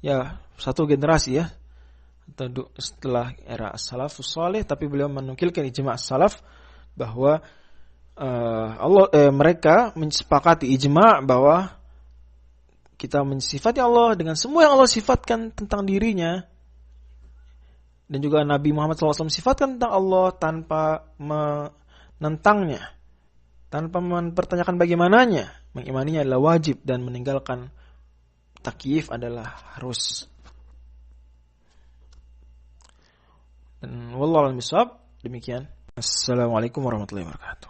ya satu generasi ya setelah era as-salafus salih, tapi beliau menukilkan ijma' as-salaf bahwa mereka menyepakati ijma' bahwa kita mensifati Allah dengan semua yang Allah sifatkan tentang dirinya, dan juga Nabi Muhammad SAW sifatkan tentang Allah tanpa menentangnya, tanpa mempertanyakan bagaimananya. Mengimaninya adalah wajib dan meninggalkan takyif adalah harus. Dan wallahu a'lam bishawab. Demikian. Assalamualaikum warahmatullahi wabarakatuh.